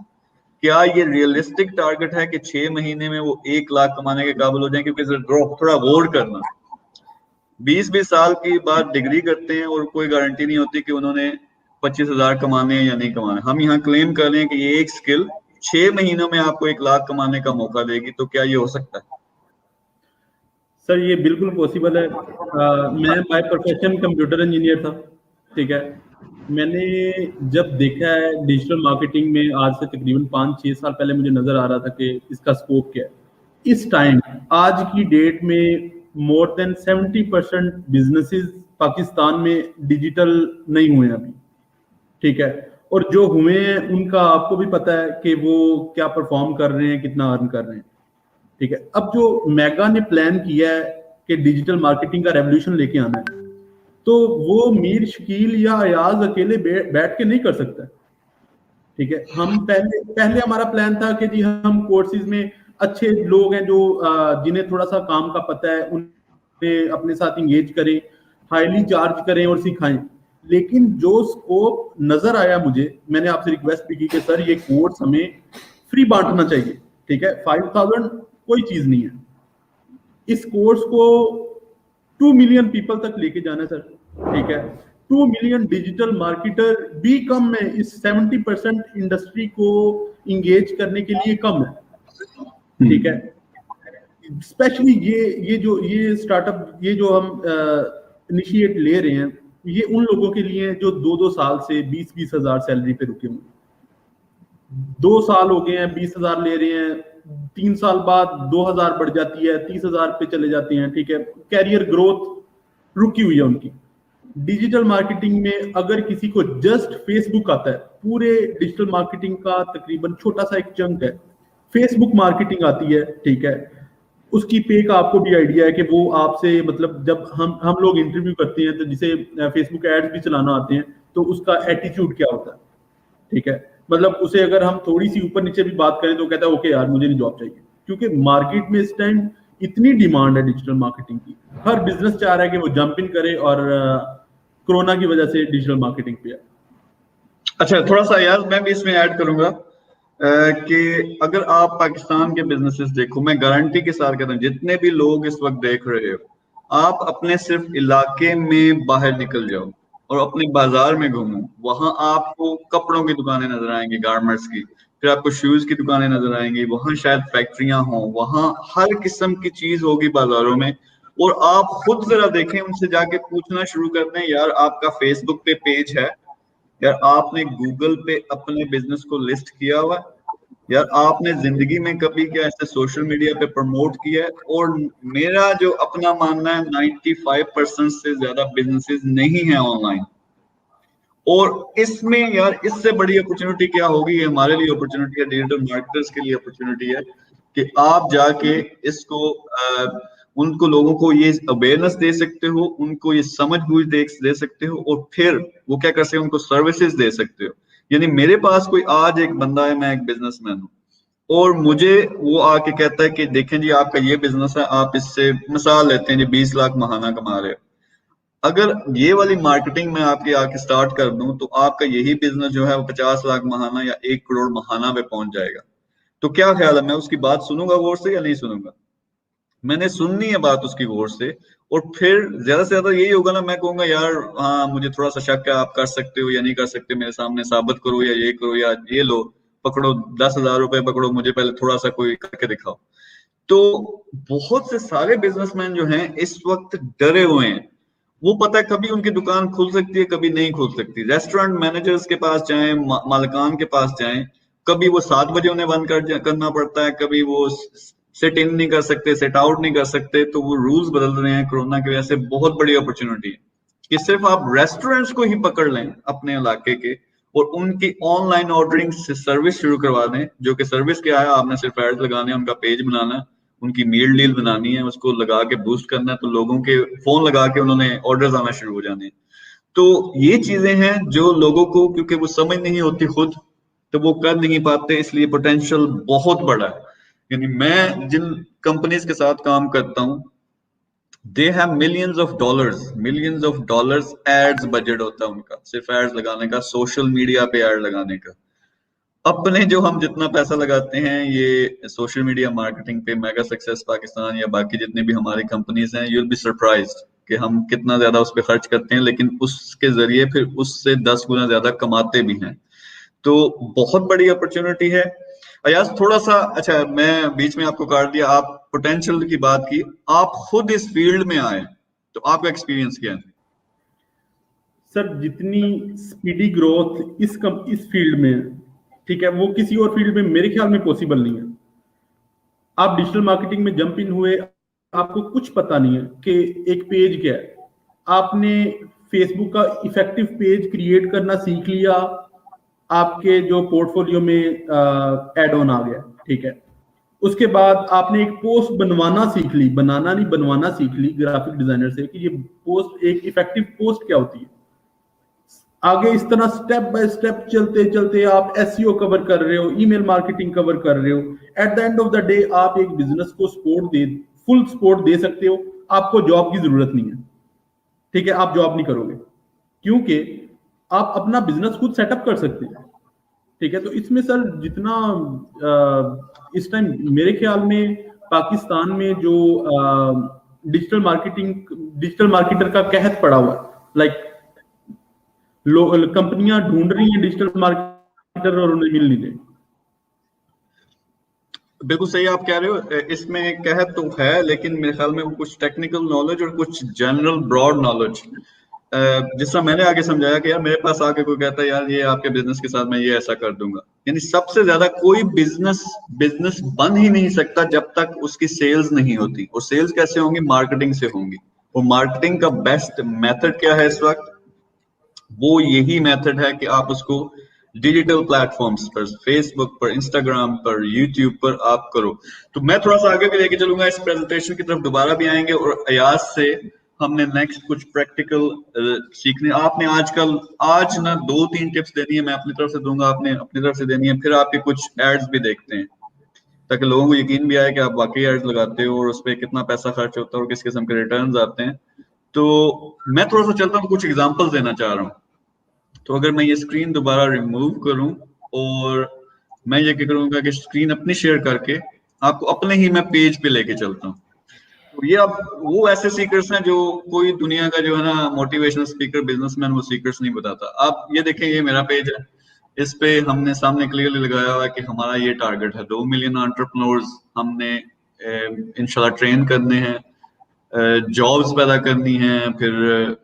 क्या ये रियलिस्टिक टारगेट है कि 6 महीने में वो 1 लाख कमाने के काबिल हो जाए? क्योंकि थोड़ा गौर करना, 20-20 साल की बाद डिग्री करते हैं और कोई गारंटी नहीं होती कि उन्होंने 25,000 कमाने हैं या नहीं कमाने। हम यहाँ क्लेम कर रहे हैं कि ये एक स्किल 6 महीनों में आपको 1 लाख कमाने का मौका देगी, तो क्या ये हो सकता है? सर ये बिल्कुल पॉसिबल है। मैं बाय प्रोफेशन कंप्यूटर इंजीनियर था, ठीक है। मैंने जब देखा है डिजिटल मार्केटिंग में, आज से तकरीबन 5-6 साल पहले मुझे नजर आ रहा था कि इसका स्कोप क्या है। इस टाइम आज की डेट में मोर देन 70% बिजनेसेस पाकिस्तान में डिजिटल नहीं हुए अभी, ठीक है। और जो हुए हैं उनका आपको भी पता है कि वो क्या परफॉर्म कर रहे हैं, कितना अर्न कर रहे हैं, ठीक है। अब जो मेगा ने प्लान किया है कि डिजिटल मार्केटिंग का रेवोल्यूशन लेके आना है, तो वो मीर शकील या अयाज अकेले बैठ के नहीं कर सकता, ठीक है। हम पहले हमारा प्लान था कि जी हम कोर्सेज में अच्छे लोग हैं जो जिन्हें थोड़ा सा काम का पता है, उन्हें अपने साथ इंगेज करें, हाईली चार्ज करें और सिखाएं। लेकिन जो स्कोप नजर आया मुझे, मैंने आपसे रिक्वेस्ट भी की कि सर ये कोर्स हमें फ्री बांटना चाहिए, ठीक है। 5,000 कोई चीज नहीं है। इस कोर्स को 2 मिलियन पीपल तक लेके जाना सर, ठीक है। 2 मिलियन डिजिटल मार्केटर भी कम है, इस 70% इंडस्ट्री को इंगेज करने के लिए कम है, ठीक है। स्पेशली ये स्टार्टअप, ये जो हम इनिशिएट ले रहे हैं, ये उन लोगों के लिए है जो 2-2 साल से 20-20 हजार सैलरी पे रुके हुए। 2 साल हो गए हैं 20,000 ले रहे हैं, 3 साल बाद 2,000 बढ़ जाती है, 30,000 पे चले जाते हैं, ठीक है। कैरियर ग्रोथ रुकी हुई है उनकी। डिजिटल मार्केटिंग में अगर किसी को जस्ट फेसबुक आता है, पूरे डिजिटल मार्केटिंग का तकरीबन छोटा सा एक चंक है, फेसबुक मार्केटिंग आती है, ठीक है। उसकी पे का आपको भी आइडिया है कि वो आपसे, मतलब जब हम लोग इंटरव्यू करते हैं तो जिसे फेसबुक एड्स भी चलाना आते हैं, तो उसका एटीट्यूड क्या होता है, ठीक है। मतलब उसे अगर हम थोड़ी सी ऊपर नीचे भी बात करें तो कहता है ओके यार मुझे नहीं जॉब चाहिए, क्योंकि मार्केट में इस टाइम इतनी डिमांड है डिजिटल मार्केटिंग की। हर बिजनेस चाह रहा है कि वो जंप इन करे, और कोरोना की वजह से डिजिटल मार्केटिंग पे है। अच्छा, थोड़ा सा यार मैं भी इसमें ऐड करूंगा कि अगर आप पाकिस्तान के बिजनेसेस देखो, मैं गारंटी के साथ कहता हूँ जितने भी लोग इस वक्त देख रहे हो, आप अपने सिर्फ इलाके में बाहर निकल जाओ और अपने बाजार में घूमो, वहां आपको कपड़ों की दुकानें नजर आएंगी, गारमेंट्स की, फिर आपको शूज की दुकानें नजर आएंगी, वहां शायद फैक्ट्रियां हों, वहां हर किस्म की चीज होगी बाजारों में। और आप खुद जरा देखें, उनसे जाके पूछना शुरू करते हैं, यार आपका फेसबुक पे पेज है, यार आपने गूगल पे अपने बिजनेस को लिस्ट किया हुआ है, यार आपने जिंदगी में कभी क्या ऐसे सोशल मीडिया पे प्रमोट किया है? और मेरा जो अपना मानना है 95% से ज्यादा बिजनेसेस नहीं है ऑनलाइन। और इसमें यार इससे बड़ी अपॉर्चुनिटी क्या होगी? ये हमारे लिए अपॉर्चुनिटी है, डिजिटल मार्केटर्स के लिए अपॉर्चुनिटी है कि आप जाके इसको उनको लोगों को ये अवेयरनेस दे सकते हो, उनको ये समझ बूझ दे सकते हो, और फिर वो क्या कर सकते हो, उनको सर्विसेज दे सकते हो। यानी मेरे पास कोई आज एक बंदा है, मैं एक बिजनेसमैन हूँ, और मुझे वो आके कहता है कि देखें जी आपका ये बिजनेस है, आप इससे मिसाल लेते हैं जी 20 लाख महाना कमा रहे हो, अगर ये वाली मार्केटिंग में आपके आके स्टार्ट कर दूं तो आपका यही बिजनेस जो है वो 50 लाख महाना या 1 करोड़ महाना पे पहुंच जाएगा। तो क्या ख्याल है, मैं उसकी बात सुनूंगा गौर से या नहीं सुनूंगा? मैंने सुननी है बात उसकी गौर से, और फिर ज्यादा से ज्यादा यही होगा ना, मैं कहूंगा यार हाँ मुझे थोड़ा सा शक है, आप कर सकते हो या नहीं कर सकते, मेरे सामने साबित करो, या ये करो, या ये लो पकड़ो 10,000 रुपए पकड़ो, मुझे पहले थोड़ा सा कोई करके दिखाओ। तो बहुत से सारे बिजनेसमैन जो हैं इस वक्त डरे हुए हैं। वो पता है कभी उनकी दुकान खुल सकती है, कभी नहीं खुल सकती। रेस्टोरेंट मैनेजर्स के पास जाएं, मालिकान के पास जाएं, कभी वो 7 बजे उन्हें बंद करना पड़ता है, कभी वो सेट इन नहीं कर सकते, सेट आउट नहीं कर सकते। तो वो रूल्स बदल रहे हैं कोरोना की वजह से, बहुत बड़ी अपॉर्चुनिटी है। कि सिर्फ आप रेस्टोरेंट्स को ही पकड़ लें अपने इलाके के और उनकी ऑनलाइन ऑर्डरिंग सर्विस शुरू करवा दें, जो कि सर्विस क्या है, आपने सिर्फ एड्स लगाने हैं, उनका पेज बनाना है, उनकी मील डील बनानी है, उसको लगा के बूस्ट करना है, तो लोगों के फोन लगा के उन्होंने ऑर्डर्स आना शुरू हो जाने हैं। तो ये चीजें हैं जो लोगों को, क्योंकि वो समझ नहीं होती खुद, तो वो कर नहीं पाते, इसलिए पोटेंशियल बहुत बड़ा है। यानी मैं जिन कंपनीज के साथ काम करता हूँ, they have millions of dollars ads budget होता है उनका, सिर्फ एड्स लगाने का, सोशल मीडिया पे एड लगाने का। अपने जो हम जितना पैसा लगाते हैं ये सोशल मीडिया मार्केटिंग पे, मेगा सक्सेस पाकिस्तान या बाकी जितने भी हमारी कंपनीज हैं, यू विल बी सरप्राइज्ड कि हम कितना ज्यादा उस पर खर्च करते हैं, लेकिन उसके जरिए फिर उससे 10 गुना ज्यादा कमाते भी हैं। तो बहुत बड़ी अपॉर्चुनिटी है। अयाज थोड़ा सा, अच्छा मैं बीच में आपको काट दिया, आप पोटेंशियल की बात की, आप खुद इस फील्ड में आए तो आपका एक्सपीरियंस क्या है? सर जितनी स्पीडी ग्रोथ इस फील्ड में है, ठीक है, वो किसी और फील्ड में मेरे ख्याल में पॉसिबल नहीं है। आप डिजिटल मार्केटिंग में जंप इन हुए, आपको कुछ पता नहीं है कि एक पेज क्या है, आपने फेसबुक का इफेक्टिव पेज क्रिएट करना सीख लिया, आपके जो पोर्टफोलियो में एड ऑन आ गया, ठीक है। उसके बाद आपने एक पोस्ट बनवाना सीख ली, बनाना नहीं बनवाना सीख ली ग्राफिक डिजाइनर से, कि ये पोस्ट, एक इफेक्टिव पोस्ट क्या होती है। आगे इस तरह स्टेप बाय स्टेप चलते चलते आप एसईओ कवर कर रहे हो, ईमेल मार्केटिंग कवर कर रहे हो। At the end of the day आप एक बिजनेस को फुल सपोर्ट दे सकते हो। आपको जॉब की जरूरत नहीं है, ठीक है, आप जॉब नहीं करोगे क्योंकि आप अपना बिजनेस खुद सेटअप कर सकते हैं, ठीक है। तो इसमें सर जितना इस टाइम मेरे ख्याल में पाकिस्तान में जो डिजिटल मार्केटर का कहत पड़ा हुआ, लाइक कंपनियां ढूंढ रही हैं डिजिटल मार्केटर और उन्हें मिल नहीं रहे। बिल्कुल सही आप कह रहे हो, इसमें कहत तो है, लेकिन मेरे ख्याल में वो कुछ टेक्निकल नॉलेज और कुछ जनरल ब्रॉड नॉलेज, जिस तरह मैंने आगे समझाया कि यार मेरे पास आके कोई कहता है यार ये आपके बिजनेस के साथ मैं ये ऐसा कर दूंगा, यानी सबसे ज्यादा कोई बिजनेस बन ही नहीं सकता जब तक उसकी सेल्स नहीं होती। और सेल्स कैसे होंगी? मार्केटिंग से होंगी। और मार्केटिंग का बेस्ट मेथड क्या है इस वक्त? वो यही मेथड है कि आप उसको डिजिटल प्लेटफॉर्म्स पर, फेसबुक पर, इंस्टाग्राम पर, यूट्यूब पर आप करो। तो मैं थोड़ा सा आगे भी लेके चलूंगा, इस प्रेजेंटेशन की तरफ दोबारा भी आएंगे और अयाज से हमने नेक्स्ट कुछ प्रैक्टिकल सीखने, आपने आज ना 2-3 टिप्स देनी है, मैं अपनी तरफ से दूंगा, आपने अपनी तरफ से देनी है, फिर आपके कुछ एड्स भी देखते हैं ताकि लोगों को यकीन भी आए कि आप वाकई एड्स लगाते हो और उस पर कितना पैसा खर्च होता है और किस किस्म के रिटर्न्स आते हैं। तो मैं थोड़ा सा चलता हूँ, कुछ एग्जांपल्स देना चाह रहा हूँ। तो अगर मैं ये स्क्रीन दोबारा रिमूव करूं और मैं ये क्या करूंगा कि स्क्रीन अपनी शेयर करके आपको अपने ही मैं पेज पे लेके चलता हूं। तो ये अब वो ऐसे सीकर्स हैं जो कोई दुनिया का जो है ना मोटिवेशनल स्पीकर, बिजनेसमैन, वो सीकर्स नहीं बताता। आप ये देखें, ये मेरा पेज है, इस पे हमने सामने क्लियरली लगाया हुआ है कि हमारा ये टारगेट है, 2 मिलियन एंटरप्रेन्योर्स हमने इंशाल्लाह ट्रेन करने हैं, जॉब्स पैदा करनी है, फिर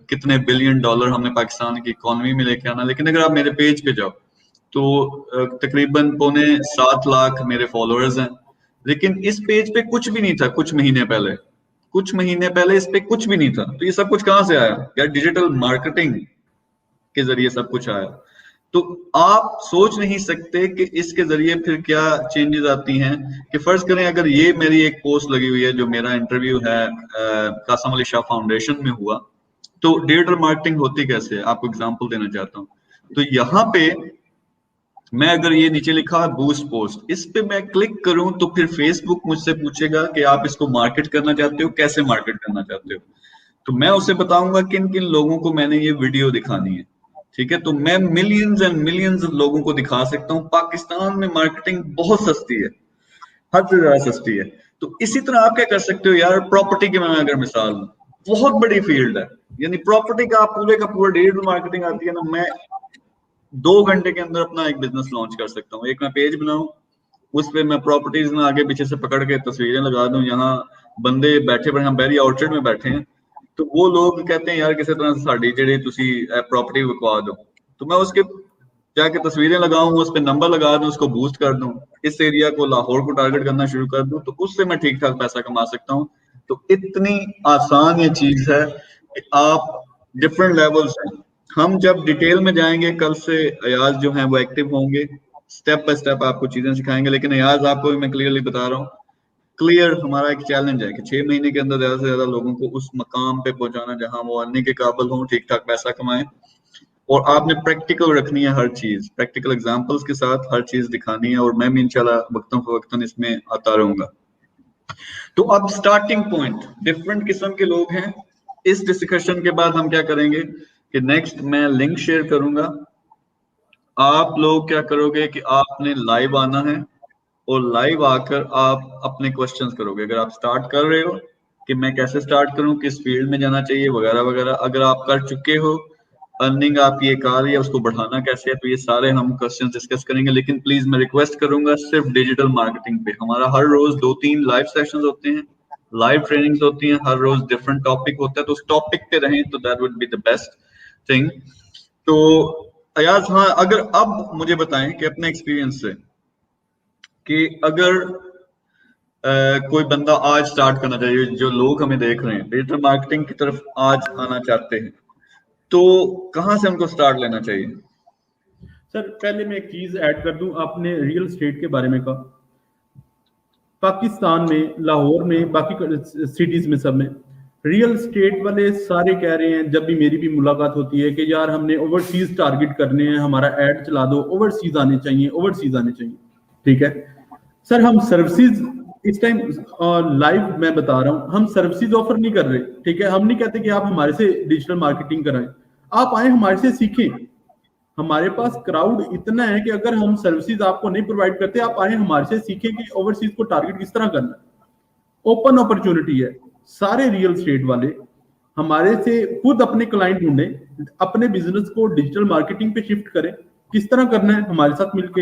कितने बिलियन डॉलर हमने पाकिस्तान की इकोनॉमी में लेके आना। लेकिन अगर आप मेरे पेज पे जाओ तो तकरीबन 7.25 लाख मेरे फॉलोअर्स हैं, लेकिन इस पेज पे कुछ भी नहीं था कुछ महीने पहले इस पे कुछ भी नहीं था। तो ये सब कुछ कहाँ से आया यार? डिजिटल मार्केटिंग के जरिए सब कुछ आया। तो आप सोच नहीं सकते कि इसके जरिए फिर क्या चेंजेस आती हैं। कि फर्ज करें अगर ये मेरी एक पोस्ट लगी हुई है, जो मेरा इंटरव्यू है कासम अली शाह फाउंडेशन में हुआ, तो डिजिटल मार्केटिंग होती कैसे है, आपको एग्जांपल देना चाहता हूँ। तो यहाँ पे मैं अगर ये नीचे लिखा है बूस्ट पोस्ट, इस पे मैं क्लिक करूं तो फिर फेसबुक मुझसे पूछेगा कि आप इसको मार्केट करना चाहते हो, कैसे मार्केट करना चाहते हो। तो मैं उसे बताऊंगा किन किन लोगों को मैंने ये वीडियो दिखानी है, ठीक है। तो मैं मिलियंस एंड मिलियंस लोगों को दिखा सकता हूँ। पाकिस्तान में मार्केटिंग बहुत सस्ती है, हद से ज्यादा सस्ती है। तो इसी तरह आप क्या कर सकते हो यार, प्रॉपर्टी की मैं अगर मिसाल, बहुत बड़ी फील्ड है, यानी प्रॉपर्टी का आप पूरे का पूरा डिजिटल मार्केटिंग आती है ना, मैं 2 घंटे के अंदर अपना एक बिजनेस लॉन्च कर सकता हूँ। एक मैं पेज बनाऊं, उस पे मैं प्रॉपर्टीज ना आगे पीछे से पकड़ के तस्वीरें लगा दूं, यहाँ बंदे बैठे पड़े, हम बैरी ऑर्चर्ड में बैठे हैं, तो वो लोग कहते हैं यार किसी तरह से साड़ी जेडी तुसी प्रॉपर्टी विकवा दो, तो मैं उसके जाके तस्वीरें लगाऊं, उस पे नंबर लगा दूं, उसको बूस्ट कर दूं, इस एरिया को, लाहौर को टारगेट करना शुरू कर दूं, तो उससे मैं ठीक ठाक पैसा कमा सकता हूँ। तो इतनी आसान ये चीज है कि आप डिफरेंट लेवल्स हैं। हम जब डिटेल में जाएंगे कल से अयाज जो हैं वो एक्टिव होंगे, स्टेप बाय स्टेप आपको चीजें सिखाएंगे। लेकिन अयाज आपको भी मैं क्लियरली बता रहा हूँ, क्लियर हमारा एक चैलेंज है कि 6 महीने के अंदर ज्यादा से ज्यादा लोगों को उस मकाम पे पहुंचाना जहां वो आने के काबिल हों, ठीक ठाक पैसा कमाएं। और आपने प्रैक्टिकल रखनी है, हर चीज प्रैक्टिकल एग्जांपल्स के साथ हर चीज दिखानी है, और मैं भी इंशाल्लाह वक्तों फवक्तन इसमें आता रहूंगा। तो अब स्टार्टिंग पॉइंट, डिफरेंट किस्म के लोग हैं। इस डिस्कशन के बाद हम क्या करेंगे कि नेक्स्ट मैं लिंक शेयर करूंगा। आप लोग क्या करोगे कि आपने लाइव आना है और लाइव आकर आप अपने क्वेश्चंस करोगे। अगर आप स्टार्ट कर रहे हो कि मैं कैसे स्टार्ट करूं, किस फील्ड में जाना चाहिए वगैरह वगैरह, अगर आप कर चुके हो, अर्निंग आप ये कर रही है उसको बढ़ाना कैसे है, तो ये सारे हम क्वेश्चंस डिस्कस करेंगे। लेकिन प्लीज मैं रिक्वेस्ट करूंगा सिर्फ डिजिटल मार्केटिंग पे। हमारा हर रोज 2-3 लाइव सेशंस होते हैं, लाइव ट्रेनिंग्स होती हैं, हर रोज डिफरेंट टॉपिक होता है, तो उस टॉपिक पे रहें तो that would be the best thing. तो अयाज, हाँ, अगर अब मुझे बताएं कि अपने एक्सपीरियंस से कि अगर कोई बंदा आज स्टार्ट करना चाहिए, जो लोग हमें देख रहे हैं डिजिटल मार्केटिंग की तरफ आज आना चाहते हैं, तो कहाँ से उनको स्टार्ट लेना चाहिए? सर पहले मैं एक चीज ऐड कर दूं, आपने रियल एस्टेट के बारे में कहा। पाकिस्तान में, लाहौर में, बाकी सिटीज में, सब में रियल एस्टेट वाले सारे कह रहे हैं, जब भी मेरी भी मुलाकात होती है, कि यार हमने ओवरसीज टारगेट करने हैं, हमारा ऐड चला दो, ओवरसीज आने चाहिए, ओवरसीज आने चाहिए। ठीक है सर, हम सर्विसेज इस टाइम लाइव मैं बता रहा हूं, हम सर्विसेज ऑफर नहीं कर रहे। ठीक है, हम नहीं कहते कि आप हमारे से डिजिटल मार्केटिंग कराएं, आप आए हमारे से सीखें। हमारे पास क्राउड इतना है कि अगर हम सर्विसेज आपको नहीं प्रोवाइड करते, आप आए हमारे से सीखें कि ओवरसीज को टारगेट किस तरह करना है। ओपन अपॉर्चुनिटी है, सारे रियल एस्टेट वाले हमारे से खुद अपने क्लाइंट ढूंढें, अपने बिजनेस को डिजिटल मार्केटिंग पे शिफ्ट करें। किस तरह करना है हमारे साथ मिलके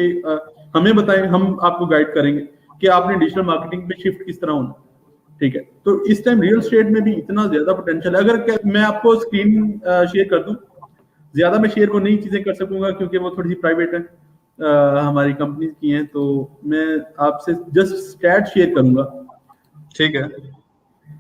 हमें बताएं, हम आपको गाइड करेंगे कि आपने डिजिटल मार्केटिंग पे शिफ्ट किस तरह होना। ठीक है, तो इस टाइम रियल एस्टेट में भी इतना ज्यादा पोटेंशियल है। अगर मैं आपको स्क्रीन शेयर कर दूं, ज्यादा मैं शेयर को नहीं चीजें कर सकूंगा क्योंकि वो थोड़ी सी प्राइवेट है, हमारी कंपनी की है, तो मैं आपसे जस्ट स्टैट शेयर करूंगा। ठीक है,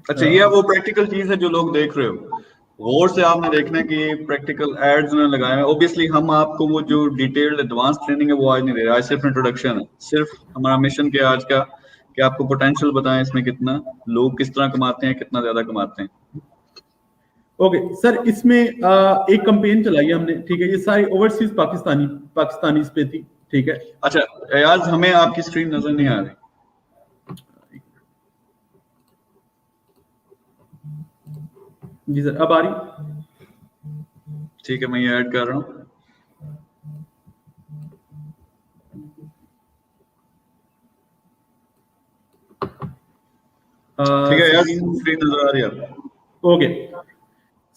अच्छा, ये वो प्रैक्टिकल चीज है जो लोग देख रहे हो, गौर से आपने देखना है कि प्रैक्टिकल एड्स उन्होंने लगाए हैं। ऑब्वियसली हम आपको वो जो डिटेल्ड एडवांस ट्रेनिंग है वो आज नहीं दे रहे, आज सिर्फ इंट्रोडक्शन है। सिर्फ हमारा मिशन क्या है आज का कि आपको पोटेंशियल बताएं इसमें कितना लोग किस तरह कमाते हैं, कितना ज्यादा कमाते हैं। ओके सर, इसमें एक कैंपेन चलाई है हमने। ठीक है, ये सारी ओवरसीज पाकिस्तानी पे थी। ठीक है, अच्छा आज हमें आपकी स्क्रीन नजर नहीं आ रही। जी सर, अब आ रही? ठीक है, मैं ये ऐड कर रहा हूँ। ठीक है यार, स्क्रीन नजर आ रही है। ओके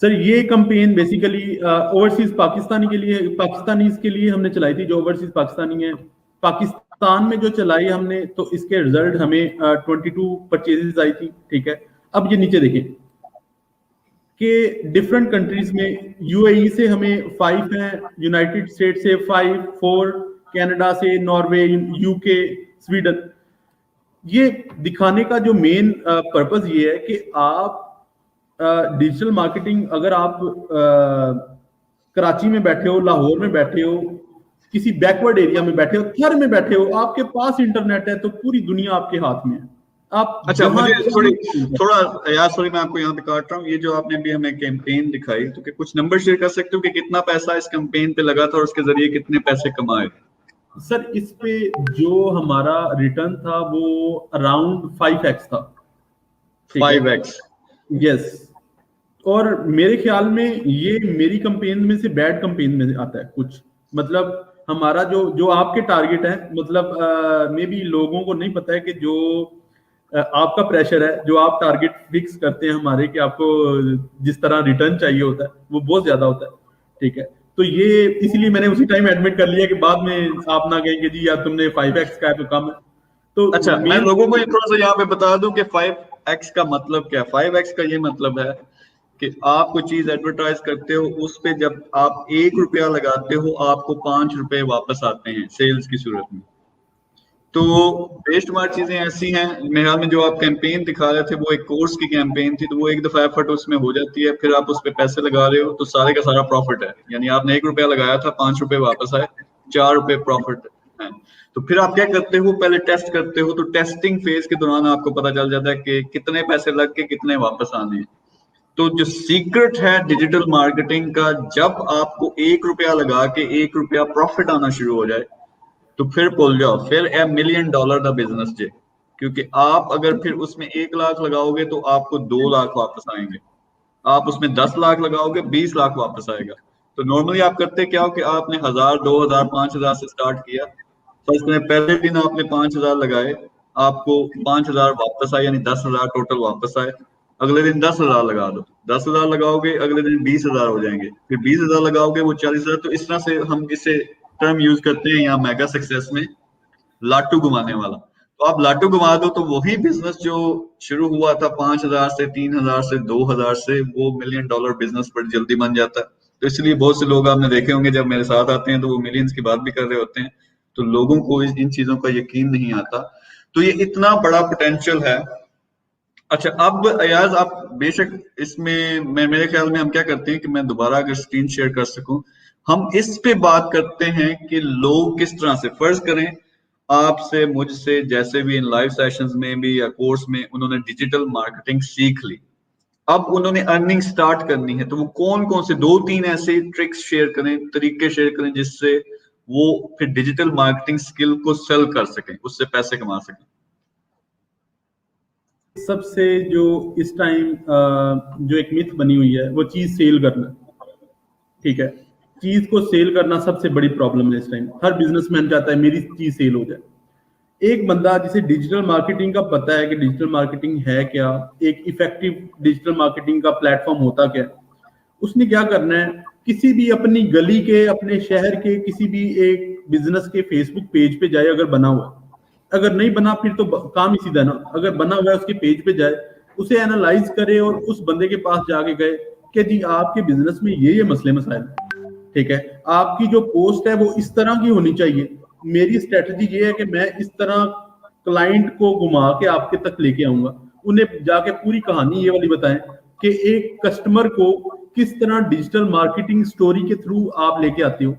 सर, ये कैंपेन बेसिकली ओवरसीज पाकिस्तानी के लिए, पाकिस्तानीज के लिए हमने चलाई थी, जो ओवरसीज पाकिस्तानी है पाकिस्तान में जो चलाई हमने, तो इसके रिजल्ट हमें 22 परचेजेस आई थी। ठीक है, अब ये नीचे देखें कि डिफरेंट कंट्रीज में, यूएई से हमें 5 हैं, यूनाइटेड स्टेट से 5, 4, कनाडा से, नॉर्वे, यूके, स्वीडन। ये दिखाने का जो मेन पर्पस ये है कि आप डिजिटल मार्केटिंग, अगर आप कराची में बैठे हो, लाहौर में बैठे हो, किसी बैकवर्ड एरिया में बैठे हो, थर में बैठे हो, आपके पास इंटरनेट है, तो पूरी दुनिया आपके हाथ में है। आप अच्छा, मुझे थोड़ा यार, सॉरी मैं आपको यहाँ पे काट रहा हूँ। ये जो आपने भी हमें कैंपेन दिखाई, तो क्या कुछ नंबर शेयर कर सकते हो कि कितना पैसा इस कैंपेन पे लगा था और उसके जरिए कितने पैसे कमाए? सर इस पे जो हमारा रिटर्न था वो अराउंड 5x था। 5x? यस, और मेरे ख्याल में ये मेरी कंपेन में से बैड कंपेन में आता है कुछ। मतलब हमारा जो आपके टारगेट है, मतलब मे बी लोगों को नहीं पता है कि जो आपका प्रेशर है, जो आप टारगेट फिक्स करते हैं हमारे, कि आपको जिस तरह रिटर्न चाहिए होता है वो बहुत ज्यादा होता है। ठीक है, तो ये इसलिए मैंने उसी टाइम एडमिट कर लिया कि बाद में आप ना कहेंगे जी यार तुमने 5x का है तो कम है। तो अच्छा, मैं लोगों को थोड़ा सा यहाँ पे बता दूं कि 5x का मतलब क्या है। 5x का ये मतलब है कि आप कोई चीज एडवर्टाइज करते हो, उस पे जब आप 1 रुपया लगाते हो आपको 5 रुपए वापस आते हैं सेल्स की सूरत में। तो बेशुमार चीजें ऐसी हैं। मेरे ख्याल में जो आप कैंपेन दिखा रहे थे वो एक कोर्स की कैंपेन थी, तो वो एक दफा एफर्ट उसमें हो जाती है, फिर आप उस पर पैसे लगा रहे हो तो सारे का सारा प्रॉफिट है। यानी आपने 1 रुपया लगाया था, 5 रुपए वापस आए, 4 रुपए प्रॉफिट है। तो फिर आप क्या करते हो, पहले टेस्ट करते हो। तो टेस्टिंग फेज के दौरान आपको पता चल जाता है कि कितने पैसे लग के कितने वापस आने हैं। तो जो सीक्रेट है डिजिटल मार्केटिंग का, जब आपको 1 रुपया लगा के 1 रुपया प्रॉफिट आना शुरू हो जाए तो फिर भूल जाओ, फिर $1 मिलियन का बिजनेस जे। क्योंकि आप अगर फिर उसमें 1 लाख लगाओगे तो आपको 2 लाख वापस आएंगे। आप उसमें 10 लाख लगाओगे, 20 लाख वापस आएगा। तो नॉर्मली आप करते क्या हो कि आपने 1000, 2000, 5000 से स्टार्ट किया। फर्स्ट में पहले दिन आपने 5000 लगाए, आपको 5000 वापस आए, यानी 10,000 टोटल वापस आए। अगले दिन 10,000 लगा दो, 10,000 लगाओगे, अगले दिन 20,000 हो जाएंगे, फिर 20,000 लगाओगे, वो 40,000। तो इस तरह से हम इसे टर्म यूज करते हैं यहाँ मेगा सक्सेस में, लाटू घुमाने वाला। तो आप लाटू घुमा दो तो वही बिजनेस जो शुरू हुआ था 5,000 से, 3,000 से, 2,000 से, वो $1 मिलियन बिजनेस बड़ी जल्दी बन जाता है। तो इसलिए बहुत से लोग आपने देखे होंगे जब मेरे साथ आते हैं तो वो मिलियंस की बात भी कर रहे होते हैं। तो लोगों को इन चीजों का यकीन नहीं आता। तो ये इतना बड़ा पोटेंशियल है। अच्छा, अब अयाज आप बेशक इसमें, मैं मेरे ख्याल में हम क्या करते हैं कि मैं दोबारा अगर स्क्रीन शेयर कर सकूं, हम इस पे बात करते हैं कि लोग किस तरह से, फर्ज करें आपसे मुझसे जैसे भी इन लाइव सेशंस में भी या कोर्स में उन्होंने डिजिटल मार्केटिंग सीख ली, अब उन्होंने अर्निंग स्टार्ट करनी है, तो वो कौन कौन से 2-3 ऐसे ट्रिक्स शेयर करें, तरीके शेयर करें जिससे वो फिर डिजिटल मार्केटिंग स्किल को सेल कर सकें, उससे पैसे कमा सकें। सबसे जो इस टाइम जो एक मिथ बनी हुई है वो चीज सेल करना, ठीक है। चीज को सेल करना सबसे बड़ी प्रॉब्लम है इस टाइम। हर बिजनेसमैन चाहता है मेरी चीज सेल हो जाए। एक बंदा जिसे डिजिटल मार्केटिंग का पता है कि डिजिटल मार्केटिंग है क्या, एक इफेक्टिव डिजिटल मार्केटिंग का प्लेटफॉर्म होता क्या, उसने क्या करना है, किसी भी अपनी गली के, अपने शहर के किसी भी एक बिजनेस के फेसबुक पेज पे जाए, अगर बना हुआ, अगर नहीं बना फिर तो काम ही सीधा ना, अगर बना हुआ है उसके पेज पे जाए, उसे एनालाइज करे और उस बंदे के पास जाके गए कि जी आपके बिजनेस में ये मसले मसाइल, ठीक है, आपकी जो पोस्ट है वो इस तरह की होनी चाहिए, मेरी स्ट्रेटजी ये है कि मैं इस तरह क्लाइंट को घुमा के आपके तक लेके आऊंगा। उन्हें जाके पूरी कहानी ये वाली बताएं कि एक कस्टमर को किस तरह डिजिटल मार्केटिंग स्टोरी के थ्रू आप लेके आते हो।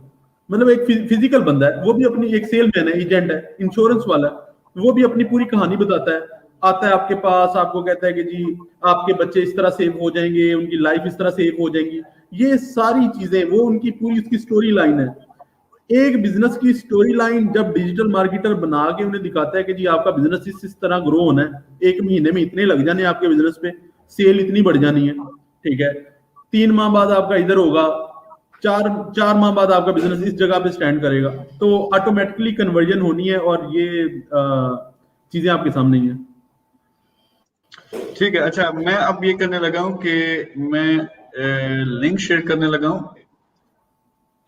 मतलब एक फिजिकल बंदा है, वो भी अपनी एक सेलमैन है, एजेंट है, इंश्योरेंस वाला है, वो भी अपनी पूरी कहानी बताता है, आता है आपके पास, आपको कहता है कि जी आपके बच्चे इस तरह सेव हो जाएंगे, उनकी लाइफ इस तरह सेव हो जाएंगी। ये सारी चीजें वो उनकी पूरी उसकी स्टोरी लाइन है। एक बिजनेस की स्टोरी लाइन जब डिजिटल मार्केटर बना के उन्हें दिखाता है कि जी आपका बिजनेस इस तरह ग्रो होना है, 1 महीने में इतने लग जाने आपके बिजनेस पे, सेल इतनी बढ़ जानी है, ठीक है, 3 माह बाद आपका इधर होगा, 4 माह बाद आपका बिजनेस इस जगह पे स्टैंड करेगा, तो ऑटोमेटिकली कन्वर्जन होनी है और ये चीजें आपके सामने ही है। ठीक है। अच्छा, मैं अब ये करने लगा हूं कि मैं लिंक शेयर करने लगा हूं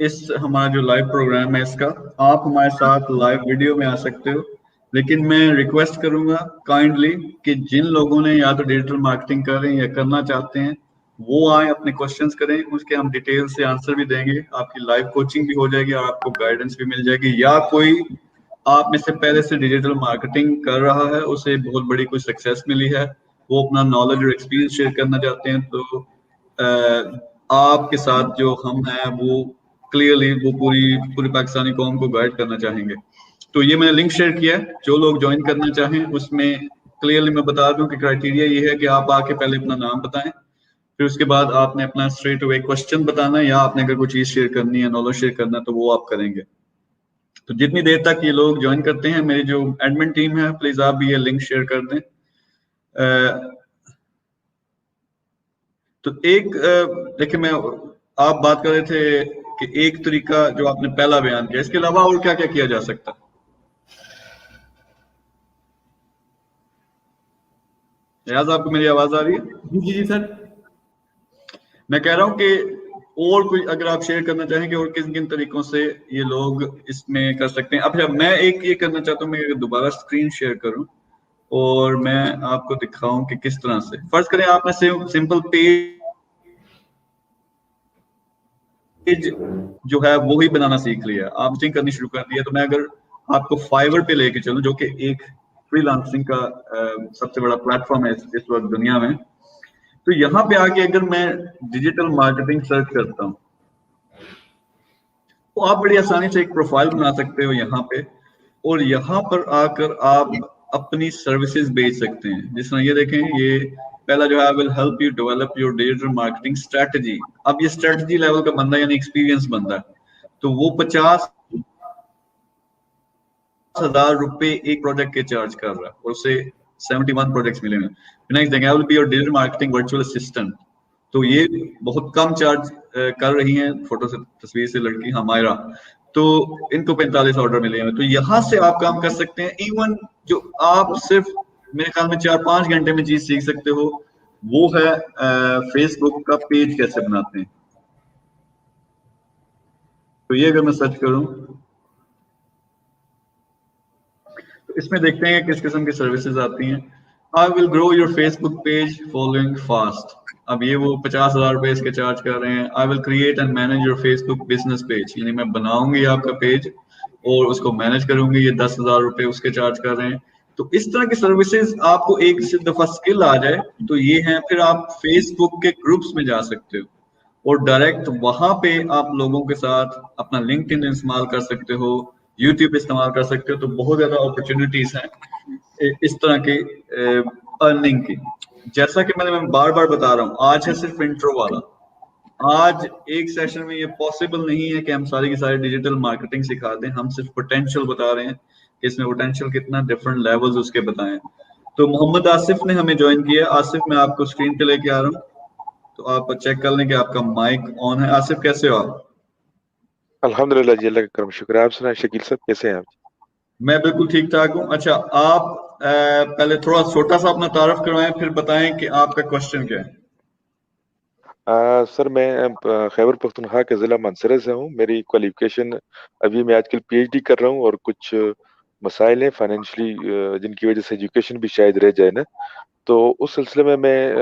इस हमारा जो लाइव प्रोग्राम है इसका। आप हमारे साथ लाइव वीडियो में आ सकते हो, लेकिन मैं रिक्वेस्ट करूंगा काइंडली कि जिन लोगों ने या तो डिजिटल मार्केटिंग कर रहे हैं या करना चाहते हैं वो आए, अपने क्वेश्चंस करें, उसके हम डिटेल से आंसर भी देंगे, आपकी लाइव कोचिंग भी हो जाएगी और आपको गाइडेंस भी मिल जाएगी। या कोई आप में से पहले से डिजिटल मार्केटिंग कर रहा है, उसे बहुत बड़ी कोई सक्सेस मिली है, वो अपना नॉलेज और एक्सपीरियंस शेयर करना चाहते हैं, तो आपके साथ जो हम हैं वो क्लियरली वो पूरी पूरी पाकिस्तानी कौम को गाइड करना चाहेंगे। तो ये मैंने लिंक शेयर किया है, जो लोग ज्वाइन करना चाहें उसमें क्लियरली मैं बता दूं कि क्राइटेरिया ये है कि आप आके पहले अपना नाम बताएं, फिर उसके बाद आपने अपना स्ट्रेट अवे क्वेश्चन बताना है, या आपने अगर कोई चीज शेयर करनी है, नॉलेज शेयर करना है, तो वो आप करेंगे। तो जितनी देर तक ये लोग ज्वाइन करते हैं, मेरी जो एडमिन टीम है, प्लीज आप भी ये लिंक शेयर कर दें। तो एक देखिए, मैं आप बात कर रहे थे कि एक तरीका जो आपने पहला बयान किया, इसके अलावा और क्या क्या किया जा सकता है? रियाज, आपको मेरी आवाज आ रही है? जी जी सर। मैं कह रहा हूँ कि और कोई अगर आप शेयर करना चाहें कि और किन किन तरीकों से ये लोग इसमें कर सकते हैं। अब मैं एक ये करना चाहता हूँ, मैं दोबारा स्क्रीन शेयर करूं और मैं आपको दिखाऊं कि किस तरह से, फर्ज करें आपने सिंपल पेज जो है वो ही बनाना सीख लिया, आप मीटिंग करनी शुरू कर दिया। तो मैं अगर आपको फाइवर पे लेके चलूं, जो कि एक फ्रीलांसिंग का सबसे बड़ा प्लेटफॉर्म है इस वक्त दुनिया में। तो यहाँ पे आके अगर मैं डिजिटल मार्केटिंग सर्च करता हूँ तो आप बड़ी आसानी से एक प्रोफाइल बना सकते हो यहाँ पे, और यहाँ पर आकर आप अपनी सर्विसेज बेच सकते हैं। जिस तरह ये देखें, ये पहला जो है, I will help you develop your digital marketing strategy. अब ये स्ट्रेटजी लेवल का बंदा यानी एक्सपीरियंस बंदा है, तो वो 50,000 रुपए एक प्रोजेक्ट के चार्ज कर रहा है और उसे 71 प्रोजेक्ट्स मिले हैं। नेक्स्ट देखें, I will be your digital marketing virtual assistant, तो ये बहुत कम चार्ज कर रही हैं, फोटो से तस्वीर से लड़की हमायरा, तो इनको 45 ऑर्डर मिले हैं। तो यहाँ से आप काम कर सकते हैं। इवन जो आप सिर्फ मेरे ख्याल में 4-5 घंटे में चीज सीख सकते हो, वो है फेसबुक का पेज कैसे बनाते हैं। तो ये अगर मैं सर्च करूं तो इसमें देखते हैं कि किस किस्म की सर्विसेज आती हैं। I will grow your Facebook page following fast. अब ये वो 50,000 रुपए इसके चार्ज कर रहे हैं। I will create and manage your Facebook business page, यानी मैं बनाऊंगी आपका पेज और उसको मैनेज करूंगी, ये 10,000 रुपए उसके चार्ज कर रहे हैं। तो इस तरह की सर्विसेज आपको एक दफा स्किल आ जाए तो ये हैं। फिर आप फेसबुक के ग्रुप्स में जा सकते हो और डायरेक्ट वहां पे आप लोगों के साथ अपना लिंक्डइन इस्तेमाल कर सकते हो, यूट्यूब इस्तेमाल कर सकते हो। तो बहुत ज्यादा अपॉर्चुनिटीज हैं इस तरह की अर्निंग की। जैसा कि मैं बार बार बता रहा हूँ, आज है सिर्फ इंट्रो वाला। आज एक सेशन में ये पॉसिबल नहीं है कि हम सारी की सारी डिजिटल मार्केटिंग सिखा दें। हम सिर्फ पोटेंशियल बता रहे हैं कि इसमें पोटेंशियल कितना, डिफरेंट लेवल्स उसके बताएं। तो मोहम्मद आसिफ ने हमें ज्वाइन किया। आसिफ, मैं आपको स्क्रीन पे लेके आ रहा हूँ, तो आप चेक कर लें कि आपका माइक ऑन है। आसिफ, कैसे हो आप? अल्हम्दुलिल्लाह जी, अल्लाह का करम शुक्र है। आप सुनाए शकील साहब, कैसे हैं आप? मैं बिल्कुल ठीक ठाक हूँ। अच्छा, आप पहले थोड़ा छोटा सा अपना तारुफ करवाएं, फिर बताएं कि आपका क्वेश्चन क्या है। सर, मैं खैबर पख्तूनख्वा के ज़िला मानसरे से हूँ। मेरी क्वालिफिकेशन, अभी मैं आजकल पीएचडी कर रहा हूँ और कुछ मसाइल हैं फाइनेंशियली जिनकी वजह से एजुकेशन भी शायद रह जाए ना। तो उस सिलसिले में मैं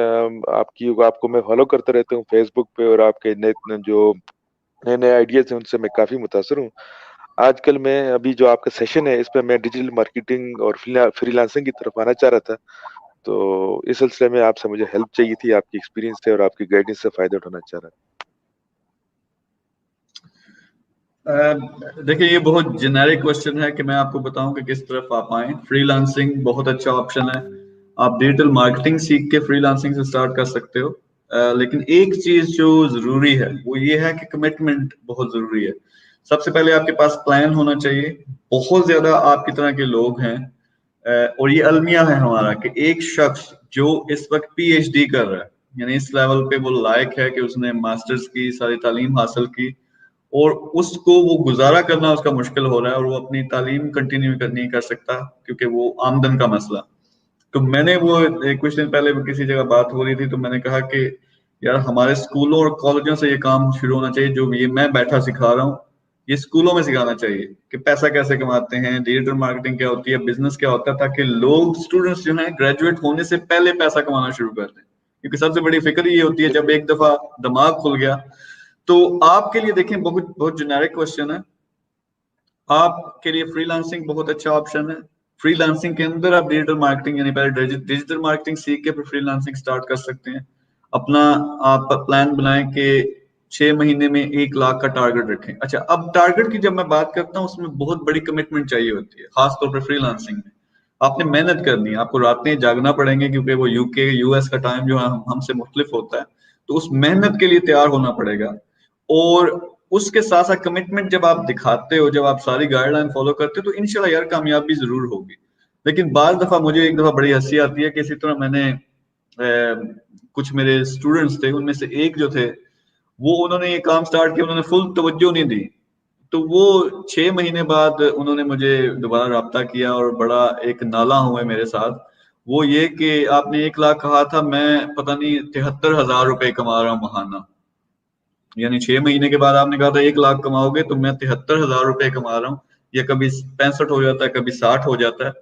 आपको मैं फॉलो करता रहता हूँ फेसबुक पे, और आपके जो नए नए आइडियाज हैं उनसे मैं काफ़ी मुतासर हूँ। आजकल मैं अभी जो आपका सेशन है इस पे मैं डिजिटल मार्केटिंग और फ्रीलांसिंग की तरफ आना चाह रहा था। तो इस सिलसिले में आपसे मुझे हेल्प चाहिए थी, आपकी एक्सपीरियंस थे और आपकी गाइडेंस से फायदा उठाना चाह रहा था। देखिए, ये बहुत जेनेरिक क्वेश्चन है कि मैं आपको बताऊं कि किस तरफ आप आए। फ्रीलांसिंग बहुत अच्छा ऑप्शन है। आप डिजिटल मार्केटिंग सीख के फ्रीलांसिंग से स्टार्ट कर सकते हो। लेकिन एक चीज जो जरूरी है वो ये है कि कमिटमेंट बहुत जरूरी है। सबसे पहले आपके पास प्लान होना चाहिए। बहुत ज्यादा आपकी तरह के लोग हैं, और ये अलमिया है हमारा कि एक शख्स जो इस वक्त पीएचडी कर रहा है, यानी इस लेवल पे वो लायक है कि उसने मास्टर्स की सारी तालीम हासिल की, और उसको वो गुजारा करना उसका मुश्किल हो रहा है, और वो अपनी तालीम कंटिन्यू नहीं कर सकता क्योंकि वो आमदन का मसला। तो मैंने वो कुछ दिन पहले किसी जगह बात हो रही थी, तो मैंने कहा कि यार हमारे स्कूलों और कॉलेजों से ये काम शुरू होना चाहिए। जो ये मैं बैठा सिखा रहा हूँ, ये स्कूलों में सिखाना चाहिए कि पैसा कैसे कमाते हैं, डिजिटल मार्केटिंग क्या होती है, बिजनेस क्या होता है, ताकि लोग, स्टूडेंट्स जो हैं, ग्रेजुएट होने से पहले पैसा कमाना शुरू कर दें। क्योंकि सबसे बड़ी फिक्र ये होती है, जब एक दफा दिमाग खुल गया। तो आपके लिए देखें, बहुत बहुत जेनेरिक क्वेश्चन है। आपके लिए फ्रीलांसिंग बहुत अच्छा ऑप्शन है। फ्रीलांसिंग के अंदर आप डिजिटल मार्केटिंग, यानी पहले डिजिटल मार्केटिंग सीख के फिर फ्रीलांसिंग स्टार्ट कर सकते हैं। अपना आप प्लान बनाएं कि 6 महीने में 1 लाख का टारगेट रखें। अच्छा, अब टारगेट की जब मैं बात करता हूँ, उसमें बहुत बड़ी कमिटमेंट चाहिए होती है, खासतौर पर फ्रीलांसिंग में। आपने मेहनत करनी है, आपको रातें जागना पड़ेंगे, क्योंकि वो यूके यूएस का टाइम जो है हमसे मुख्तलिफ होता है। तो उस मेहनत के लिए तैयार होना पड़ेगा। और उसके साथ साथ कमिटमेंट जब आप दिखाते हो, जब आप सारी गाइडलाइन फॉलो करते हो, तो इंशाल्लाह यार कामयाबी जरूर होगी। लेकिन बार दफा मुझे एक दफा बड़ी हंसी आती है कि इसी तरह मैंने कुछ मेरे स्टूडेंट्स थे, उनमें से एक जो थे, वो उन्होंने ये काम स्टार्ट किया, उन्होंने फुल तवज्जो नहीं दी। तो वो 6 महीने बाद उन्होंने मुझे दोबारा राब्ता किया और बड़ा एक नाला हुए मेरे साथ। वो ये कि आपने 1 लाख कहा था, मैं पता नहीं 73,000 रुपए कमा रहा हूँ महाना। यानी 6 महीने के बाद आपने कहा था 1 लाख कमाओगे, तो मैं 73,000 रुपए कमा रहा हूँ। या कभी 65 हो जाता है, कभी 60 हो जाता है।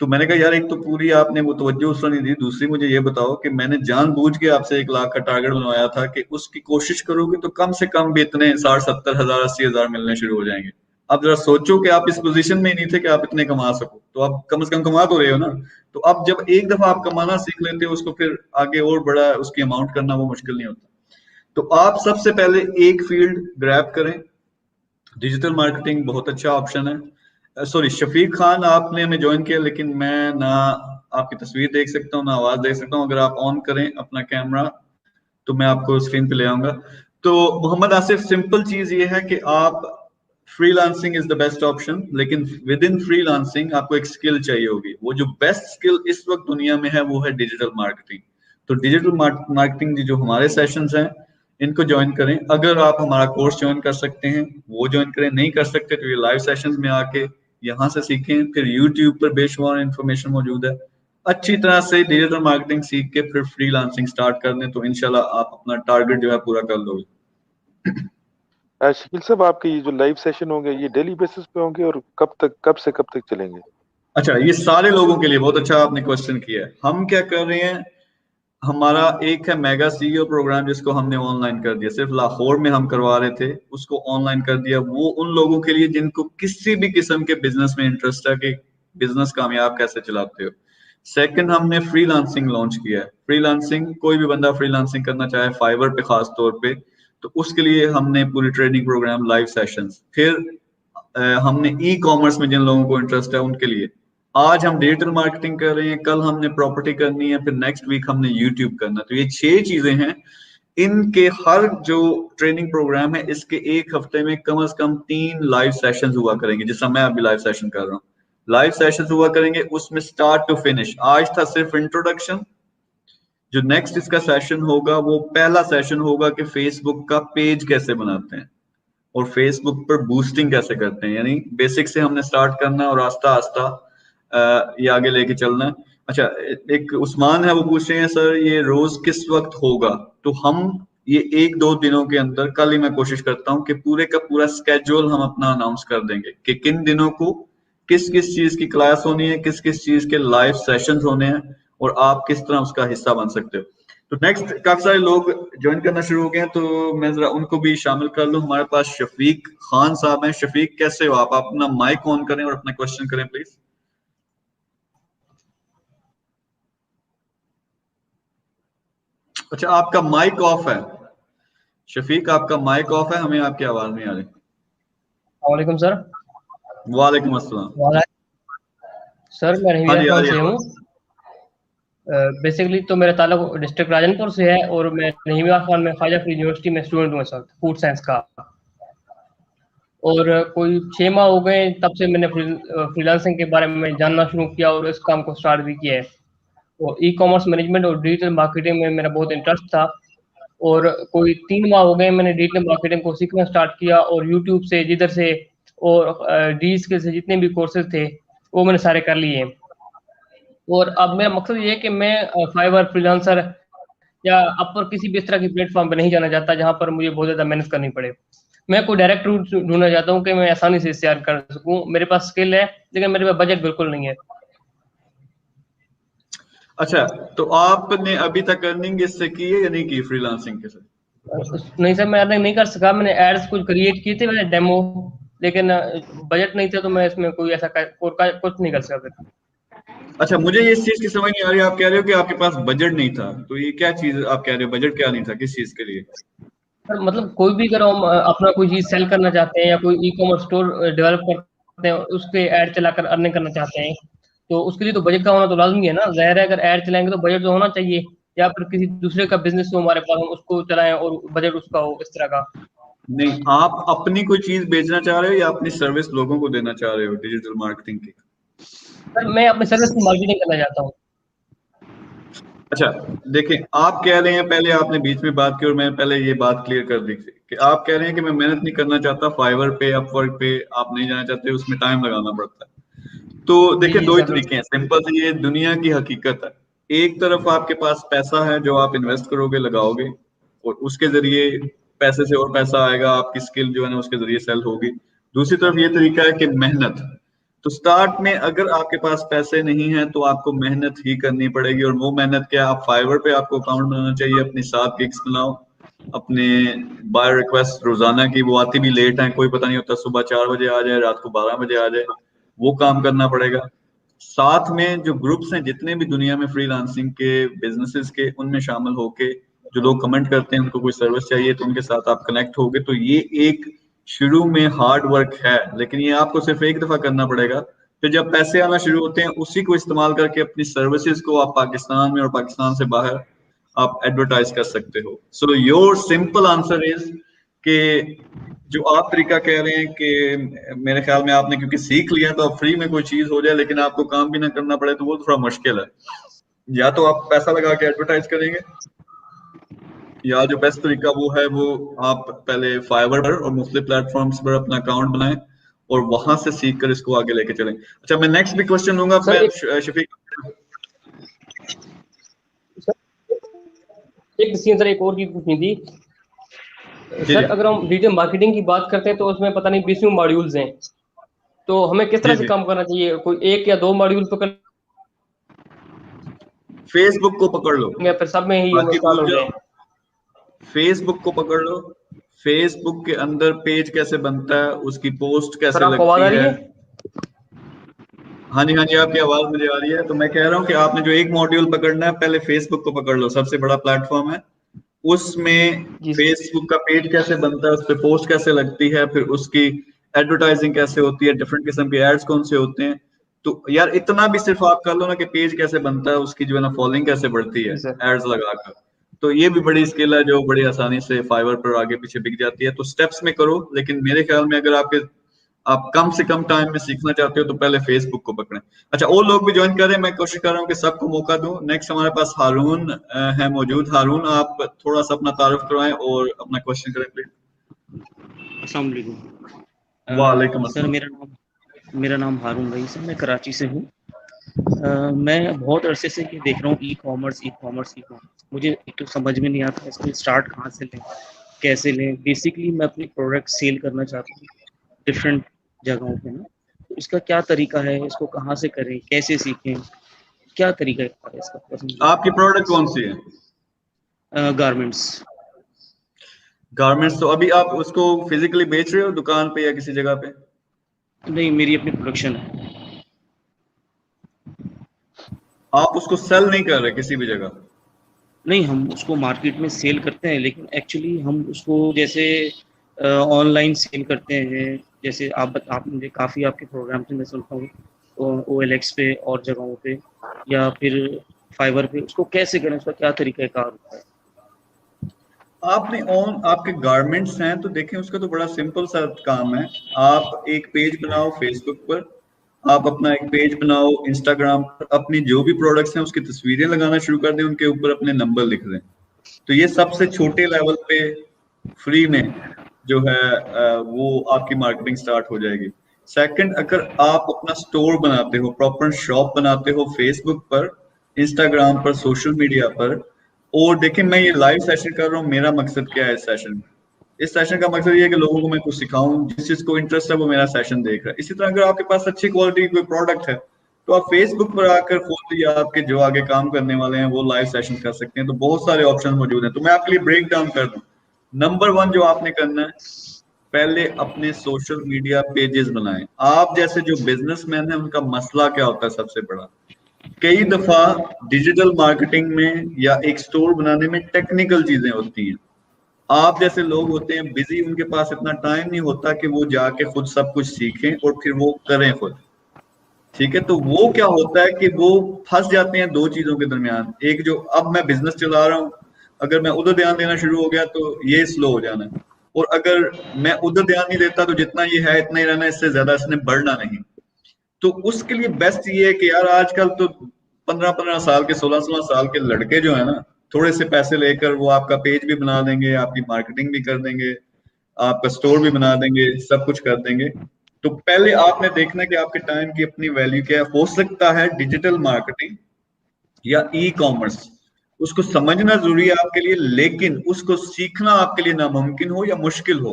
तो मैंने कहा यार, एक तो पूरी आपने वो तवज्जो उसको नहीं दी, दूसरी मुझे ये बताओ कि मैंने जानबूझ के आपसे 1 लाख का टारगेट बनवाया था कि उसकी कोशिश करोगे तो कम से कम भी इतने 60, 70 हजार, 80 हजार मिलने शुरू हो जाएंगे। अब जरा सोचो कि आप इस पोजीशन में ही नहीं थे कि आप इतने कमा सको, तो आप कम से कम कमा तो रहे हो ना। तो अब जब एक दफा आप कमाना सीख लेते हो, उसको फिर आगे और बड़ा उसकी अमाउंट करना वो मुश्किल नहीं होता। तो आप सबसे पहले एक फील्ड ग्रैब करें। डिजिटल मार्केटिंग बहुत अच्छा ऑप्शन है। सॉरी शफीक खान, आपने हमें ज्वाइन किया, लेकिन मैं ना आपकी तस्वीर देख सकता हूँ ना आवाज देख सकता हूँ। अगर आप ऑन करें अपना कैमरा तो मैं आपको स्क्रीन पे ले आऊंगा। तो मोहम्मद आसिफ, सिंपल चीज ये है कि आप freelancing is the best option, लेकिन विद इन फ्रीलांसिंग आपको एक स्किल चाहिए होगी। वो जो बेस्ट स्किल इस वक्त दुनिया में है वो है डिजिटल मार्केटिंग। तो डिजिटल मार्केटिंग जो हमारे सेशंस हैं इनको ज्वाइन करें। अगर आप हमारा कोर्स ज्वाइन कर सकते हैं वो ज्वाइन करें, नहीं कर सकते तो ये लाइव सेशंस में आके यहाँ से सीखें। फिर यूट्यूब पर बेशुमार इंफॉर्मेशन मौजूद है। अच्छी तरह से डिजिटल मार्केटिंग सीख के फिर फ्रीलांसिंग स्टार्ट कर दें तो इंशाल्लाह आप अपना टारगेट जो है पूरा कर लोगे। शकील साहब, आपके ये जो लाइव सेशन होंगे ये डेली बेसिस पे होंगे और कब से कब तक चलेंगे? अच्छा, ये सारे लोगों के लिए बहुत अच्छा आपने क्वेश्चन किया है। हम क्या कर रहे हैं, हमारा एक है मेगा सीईओ प्रोग्राम जिसको हमने ऑनलाइन कर दिया। सिर्फ लाहौर में हम करवा रहे थे, उसको ऑनलाइन कर दिया। वो उन लोगों के लिए जिनको किसी भी किस्म के बिजनेस में इंटरेस्ट है कि बिजनेस कामयाब कैसे चलाते हो। सेकंड, हमने फ्रीलांसिंग लॉन्च किया है। फ्रीलांसिंग कोई भी बंदा फ्रीलांसिंग करना चाहे, फाइवर पे खास तौर पे, तो उसके लिए हमने पूरी ट्रेनिंग प्रोग्राम, लाइव सेशंस। फिर हमने ई कॉमर्स में जिन लोगों को इंटरेस्ट है उनके लिए आज हम डिजिटल मार्केटिंग कर रहे हैं, कल हमने प्रॉपर्टी करनी है, फिर नेक्स्ट वीक हमने यूट्यूब करना है। तो ये 6 चीजें हैं। इनके हर जो ट्रेनिंग प्रोग्राम है इसके एक हफ्ते में कम से कम 3 लाइव सेशंस हुआ करेंगे, जिस समय अभी लाइव सेशन कर रहा हूँ। लाइव सेशंस हुआ करेंगे, उसमें स्टार्ट टू फिनिश। आज था सिर्फ इंट्रोडक्शन। जो नेक्स्ट इसका सेशन होगा वो पहला सेशन होगा कि फेसबुक का पेज कैसे बनाते हैं और फेसबुक पर बूस्टिंग कैसे करते हैं। यानी बेसिक से हमने स्टार्ट करना है और आस्ता आस्ता ये आगे लेके चलना है। अच्छा, एक उस्मान है, वो पूछ रहे हैं सर ये रोज किस वक्त होगा। तो हम ये 1-2 दिनों के अंदर, कल ही मैं कोशिश करता हूँ कि पूरे का पूरा स्केड्यूल हम अपना अनाउंस कर देंगे कि किन दिनों को किस किस चीज की क्लास होनी है, किस किस चीज के लाइव सेशंस होने हैं और आप किस तरह उसका हिस्सा बन सकते हो। तो नेक्स्ट काफी सारे लोग ज्वाइन करना शुरू हो गए हैं, तो मैं जरा उनको भी शामिल कर लूं। हमारे पास शफीक खान साहब हैं। शफीक, कैसे हो आप अपना माइक ऑन करें और अपना क्वेश्चन करें प्लीज। अच्छा, आपका माइक ऑफ है शफीक, आपका माइक ऑफ है, हमें आपकी आवाज नहीं आ रही। वालेकुम सर। वालेकुम अस्सलाम। सर मैं हाँ जी, रहीम आ खान रही से है। हूँ। बेसिकली तो मेरा ताल्लुक डिस्ट्रिक्ट राजनपुर से है और मैं रहीम खान में ख्वाजा फरीद यूनिवर्सिटी में स्टूडेंट हूँ इस वक्त, फूड साइंस का। और कोई 6 माह हो गए तब से मैंने फ्रीलांसिंग के बारे में जानना शुरू किया और इस काम को स्टार्ट भी किया है। तो ई कॉमर्स मैनेजमेंट और डिजिटल मार्केटिंग में मेरा बहुत इंटरेस्ट था और कोई 3 माह हो गए मैंने डिजिटल मार्केटिंग को सीखना स्टार्ट किया और यूट्यूब से जिधर से और डी स्किल से जितने भी कोर्सेज थे वो मैंने सारे कर लिए। और अब मेरा मकसद ये है कि मैं फाइवर, फ्रीलांसर या अपर किसी भी इस तरह की प्लेटफॉर्म पे नहीं जाना चाहता जहां पर मुझे बहुत ज़्यादा मेहनत करनी पड़े। मैं कोई डायरेक्ट रूट ढूंढना चाहता हूँ कि मैं आसानी से इससे अर्न कर सकूँ। मेरे पास स्किल है लेकिन मेरे पास बजट बिल्कुल नहीं है। अच्छा, तो आपने अभी तक अर्निंग इससे की है या नहीं की फ्रीलांसिंग के साथ? नहीं सर, मैं अर्निंग नहीं कर सका। मैंने एड्स कुछ क्रिएट किए थे, मैंने डेमो, लेकिन बजट नहीं था तो मैं इसमें कोई ऐसा कुछ नहीं कर सका। अच्छा, मुझे ये इस चीज की समझ नहीं आ रही। आप कह रहे हो कि आपके पास बजट नहीं था, तो ये क्या चीज आप कह रहे हो, बजट क्या नहीं था, किस चीज के लिए? सर मतलब कोई भी अगर हम अपना कोई चीज सेल करना चाहते हैं या कोई ई कॉमर्स स्टोर डेवलप करते हैं, उसके ऐड चलाकर अर्निंग करना चाहते हैं, तो उसके लिए तो बजट का होना तो लाजमी है ना। ज़ाहिर है अगर ऐड चलाएंगे तो बजट तो होना चाहिए, या फिर किसी दूसरे का बिजनेस हो हमारे पास, हम उसको चलाएं और बजट उसका हो, इस तरह का। नहीं, आप अपनी कोई चीज बेचना चाह रहे हो या अपनी सर्विस लोगों को देना चाह रहे हो डिजिटल मार्केटिंग की? सर मैं अपनी सर्विस की मार्केटिंग करना चाहता हूँ। अच्छा, देखें, आप कह रहे हैं, पहले आपने बीच में बात की और मैं पहले ये बात क्लियर कर दी थी कि आप कह रहे हैं कि मैं मेहनत नहीं करना चाहता, फाइवर पे, अपवर्क पे आप नहीं जाना चाहते, उसमें टाइम लगाना पड़ता है। तो देखिए, दो ही तरीके हैं, सिंपल से ये दुनिया की हकीकत है। एक तरफ आपके पास पैसा है जो आप इन्वेस्ट करोगे, लगाओगे और उसके जरिए पैसे से और पैसा आएगा, आपकी स्किल जो है ना उसके जरिए सेल होगी। दूसरी तरफ ये तरीका है कि मेहनत। तो स्टार्ट में अगर आपके पास पैसे नहीं है तो आपको मेहनत ही करनी पड़ेगी। और वो मेहनत क्या, आप फाइवर पे आपको अकाउंट बनाना चाहिए, अपनी 7 गिग्स बनाओ, अपने बाय रिक्वेस्ट रोजाना की, वो आती भी लेट है, कोई पता नहीं होता, सुबह 4 बजे आ जाए, रात को 12 बजे आ जाए, वो काम करना पड़ेगा। साथ में जो ग्रुप्स हैं जितने भी दुनिया में फ्रीलांसिंग के बिजनेसेस के, उनमें शामिल होके जो लोग कमेंट करते हैं उनको कोई सर्विस चाहिए तो उनके साथ आप कनेक्ट होगे। तो ये एक शुरू में हार्ड वर्क है, लेकिन ये आपको सिर्फ एक दफा करना पड़ेगा। फिर जब पैसे आना शुरू होते हैं, उसी को इस्तेमाल करके अपनी सर्विसेज को आप पाकिस्तान में और पाकिस्तान से बाहर आप एडवर्टाइज कर सकते हो। So your simple answer is कि जो आप तरीका कह रहे हैं कि मेरे ख्याल में आपने क्योंकि सीख लिया तो अब फ्री में कोई चीज हो जाए लेकिन आपको काम भी ना करना पड़े, तो वो थोड़ा मुश्किल है। या तो आप पैसा लगा के एडवर्टाइज करेंगे, या जो बेस्ट तरीका वो है वो आप पहले फाइवर पर और मुख्तलिफ प्लेटफॉर्म्स पर अपना अकाउंट बनाएं और वहां से सीख कर इसको आगे लेके चलें। अच्छा, मैं नेक्स्ट भी क्वेश्चन लूंगा। शफीक, एक डिसीजन सर एक और चीज पूछनी थी सर। अगर हम डिजिटल मार्केटिंग की बात करते हैं तो उसमें पता नहीं 20 मॉड्यूल्स हैं, तो हमें किस तरह से काम करना चाहिए? कोई 1 या 2 मॉड्यूल पकड़, फेसबुक को पकड़ लो या फिर सब में ही इंस्टॉल हो जाए? फेसबुक को पकड़ लो। फेसबुक के अंदर पेज कैसे बनता है, उसकी पोस्ट कैसे लगती है। हाँ जी, आपकी आवाज मुझे आ रही है। तो मैं कह रहा हूँ कि आपने जो एक मॉड्यूल पकड़ना है, पहले फेसबुक को पकड़ लो, सबसे बड़ा प्लेटफॉर्म है। उसमें फेसबुक का पेज कैसे बनता है, उस पर पोस्ट कैसे लगती है, फिर उसकी एडवर्टाइजिंग कैसे होती है, डिफरेंट किस्म के एड्स कौन से होते हैं। तो यार इतना भी सिर्फ आप कर लो ना कि पेज कैसे बनता है, उसकी जो है ना फॉलोइंग कैसे बढ़ती है एड्स लगाकर, तो ये भी बड़ी स्किल है जो बड़ी आसानी से फाइवर पर आगे पीछे बिक जाती है। तो स्टेप्स में करो, लेकिन मेरे ख्याल में अगर आप कम से कम टाइम में सीखना चाहते हो तो पहले फेसबुक को पकड़ें। अच्छा, और लोग भी ज्वाइन कर रहे हैं, मैं कोशिश कर रहा हूँ कि सबको मौका दूं। नेक्स्ट हमारे पास हारून है मौजूद। हारून, आप थोड़ा सा अपना तारुफ करवाएं और अपना क्वेश्चन करें प्लीज। अस्सलाम वालेकुम। वालेकुम सर, मेरा नाम हारून रईस है, मैं कराची से हूँ। मैं बहुत अरसे से ये देख रहा हूँ ई कॉमर्स। मुझे एक तो समझ में नहीं आता इसको स्टार्ट कहाँ से लें, कैसे लें। बेसिकली मैं अपनी प्रोडक्ट सेल करना चाहता हूँ डिफरेंट जगहों पे ना, तो इसका क्या तरीका है, इसको कहाँ से करें, कैसे सीखें, क्या तरीका है इसका? आपकी प्रोडक्ट कौन सी है? गारमेंट्स। तो अभी आप उसको फिजिकली बेच रहे हो दुकान पे या किसी जगह पे? नहीं, मेरी अपनी प्रोडक्शन है। आप उसको सेल नहीं कर रहे किसी भी जगह? नहीं, हम उसको मार्केट में सेल करते हैं, लेकिन एक्चुअली हम उसको जैसे ऑनलाइन सेल करते हैं। जैसे आप मुझे काफ़ी आपके प्रोग्राम से मैं सुनता हूँ OLX पे और जगहों पे, या फिर फाइवर पे। उसको कैसे करें, उसका क्या तरीका कार होता है? आपके गारमेंट्स हैं तो देखें, उसका तो बड़ा सिंपल सा काम है। आप एक पेज बनाओ फेसबुक पर, आप अपना एक पेज बनाओ इंस्टाग्राम पर, अपनी जो भी प्रोडक्ट्स हैं उसकी तस्वीरें लगाना शुरू कर दें, उनके ऊपर अपने नंबर लिख दें। तो ये सबसे छोटे लेवल पे फ्री में जो है वो आपकी मार्केटिंग स्टार्ट हो जाएगी। सेकंड, अगर आप अपना स्टोर बनाते हो, प्रॉपर शॉप बनाते हो फेसबुक पर, इंस्टाग्राम पर, सोशल मीडिया पर, और देखिए मैं ये लाइव सेशन कर रहा हूँ, मेरा मकसद क्या है इस सेशन का मकसद ये है कि लोगों को मैं कुछ सिखाऊं, जिस चीज को इंटरेस्ट है वो मेरा सेशन देख रहा है। इसी तरह अगर आपके पास अच्छी क्वालिटी कोई प्रोडक्ट है तो आप फेसबुक पर आकर खुद या आपके जो आगे काम करने वाले हैं वो लाइव सेशन कर सकते हैं। तो बहुत सारे ऑप्शन मौजूद हैं। तो मैं आपके लिए ब्रेक डाउन कर दूं। नंबर 1 जो आपने करना है, पहले अपने सोशल मीडिया पेजेस बनाएं। आप जैसे जो बिजनेसमैन है उनका मसला क्या होता है सबसे बड़ा, कई दफा डिजिटल मार्केटिंग में या एक स्टोर बनाने में टेक्निकल चीजें होती हैं। आप जैसे लोग होते हैं बिजी, उनके पास इतना टाइम नहीं होता कि वो जाके खुद सब कुछ सीखें और फिर वो करें खुद। ठीक है, तो वो क्या होता है कि वो फंस जाते हैं दो चीजों के दरमियान। एक, जो अब मैं बिजनेस चला रहा हूँ, अगर मैं उधर ध्यान देना शुरू हो गया तो ये स्लो हो जाना है, और अगर मैं उधर ध्यान नहीं देता तो जितना ये है इतना ही रहना, इससे ज्यादा इसने बढ़ना नहीं। तो उसके लिए बेस्ट ये है कि यार आजकल तो 15-15 साल के, 16-16 साल के लड़के जो है ना, थोड़े से पैसे लेकर वो आपका पेज भी बना देंगे, आपकी मार्केटिंग भी कर देंगे, आपका स्टोर भी बना देंगे, सब कुछ कर देंगे। तो पहले आपने देखना कि आपके टाइम की अपनी वैल्यू क्या है। हो सकता है डिजिटल मार्केटिंग या ई कॉमर्स, उसको समझना जरूरी है आपके लिए, लेकिन उसको सीखना आपके लिए नामुमकिन हो या मुश्किल हो,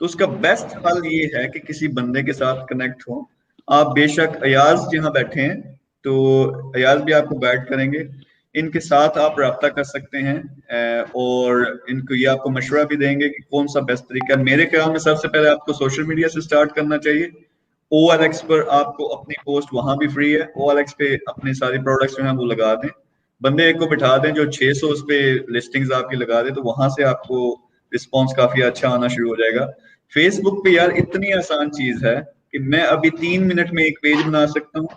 तो उसका बेस्ट हल ये है कि किसी बंदे के साथ कनेक्ट हो। आप बेशक अयाज जहां बैठे हैं तो अयाज भी आपको गाइड करेंगे। इनके साथ आप रब्ता कर सकते हैं और इनको ये आपको मशवरा भी देंगे कि कौन सा बेस्ट तरीका है। मेरे ख्याल में सबसे पहले आपको सोशल मीडिया से स्टार्ट करना चाहिए। OLX पर आपको अपनी पोस्ट वहां भी फ्री है, OLX पे अपने सारी प्रोडक्ट्स जो हैं वो लगा दें, बंदे एक को बिठा दें जो 600 उस पे लिस्टिंग्स आपकी लगा दे, तो वहां से आपको रिस्पॉन्स काफी अच्छा आना शुरू हो जाएगा। फेसबुक पे यार इतनी आसान चीज है कि मैं अभी 3 मिनट में एक पेज बना सकता हूँ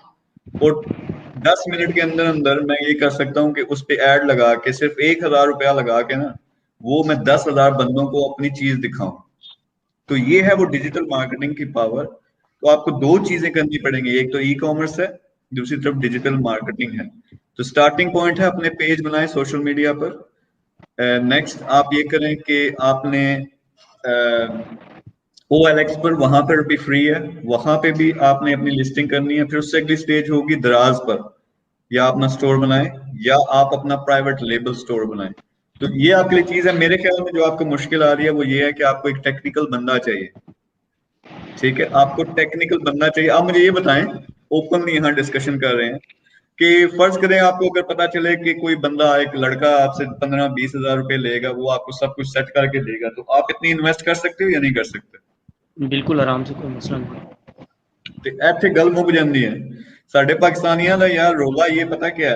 और 10 मिनट के अंदर अंदर मैं ये कर सकता हूँ कि उस पे ऐड लगा के सिर्फ 1000 रुपया लगा के ना वो मैं 10,000 बंदों को अपनी चीज दिखाऊं। तो ये है वो डिजिटल मार्केटिंग की पावर। तो आपको दो चीजें करनी पड़ेंगी, एक तो ई कॉमर्स है, दूसरी तरफ डिजिटल मार्केटिंग है। तो स्टार्टिंग पॉइंट है अपने पेज बनाए सोशल मीडिया पर। नेक्स्ट आप ये करें कि आपने OLX पर वहां पर भी फ्री है, वहां पे भी आपने अपनी लिस्टिंग करनी है। फिर उससे अगली स्टेज होगी दराज पर, या अपना स्टोर बनाए या आप अपना प्राइवेट लेबल स्टोर बनाए। तो ये आपके लिए चीज है। मेरे ख्याल में जो आपको मुश्किल आ रही है वो ये है कि आपको एक टेक्निकल बंदा चाहिए। ठीक है, आपको टेक्निकल बंदा चाहिए। आप मुझे ये बताएं, ओपनली यहाँ डिस्कशन कर रहे हैं कि फर्ज करें आपको अगर पता चले कि कोई बंदा, एक लड़का आपसे 15-20 हजार रुपए लेगा, वो आपको सब कुछ सेट करके देगा, तो आप इतनी इन्वेस्ट कर सकते हो या नहीं कर सकते? बिल्कुल आराम से, कोई मसला नहीं। ਤੇ ਇੱਥੇ ਗੱਲ ਮੁੱਕ ਜਾਂਦੀ ਹੈ। ਸਾਡੇ ਪਾਕਿਸਤਾਨੀਆਂ ਦਾ ਯਾਰ ਰੋਲਾ ਇਹ ਪਤਾ क्या है,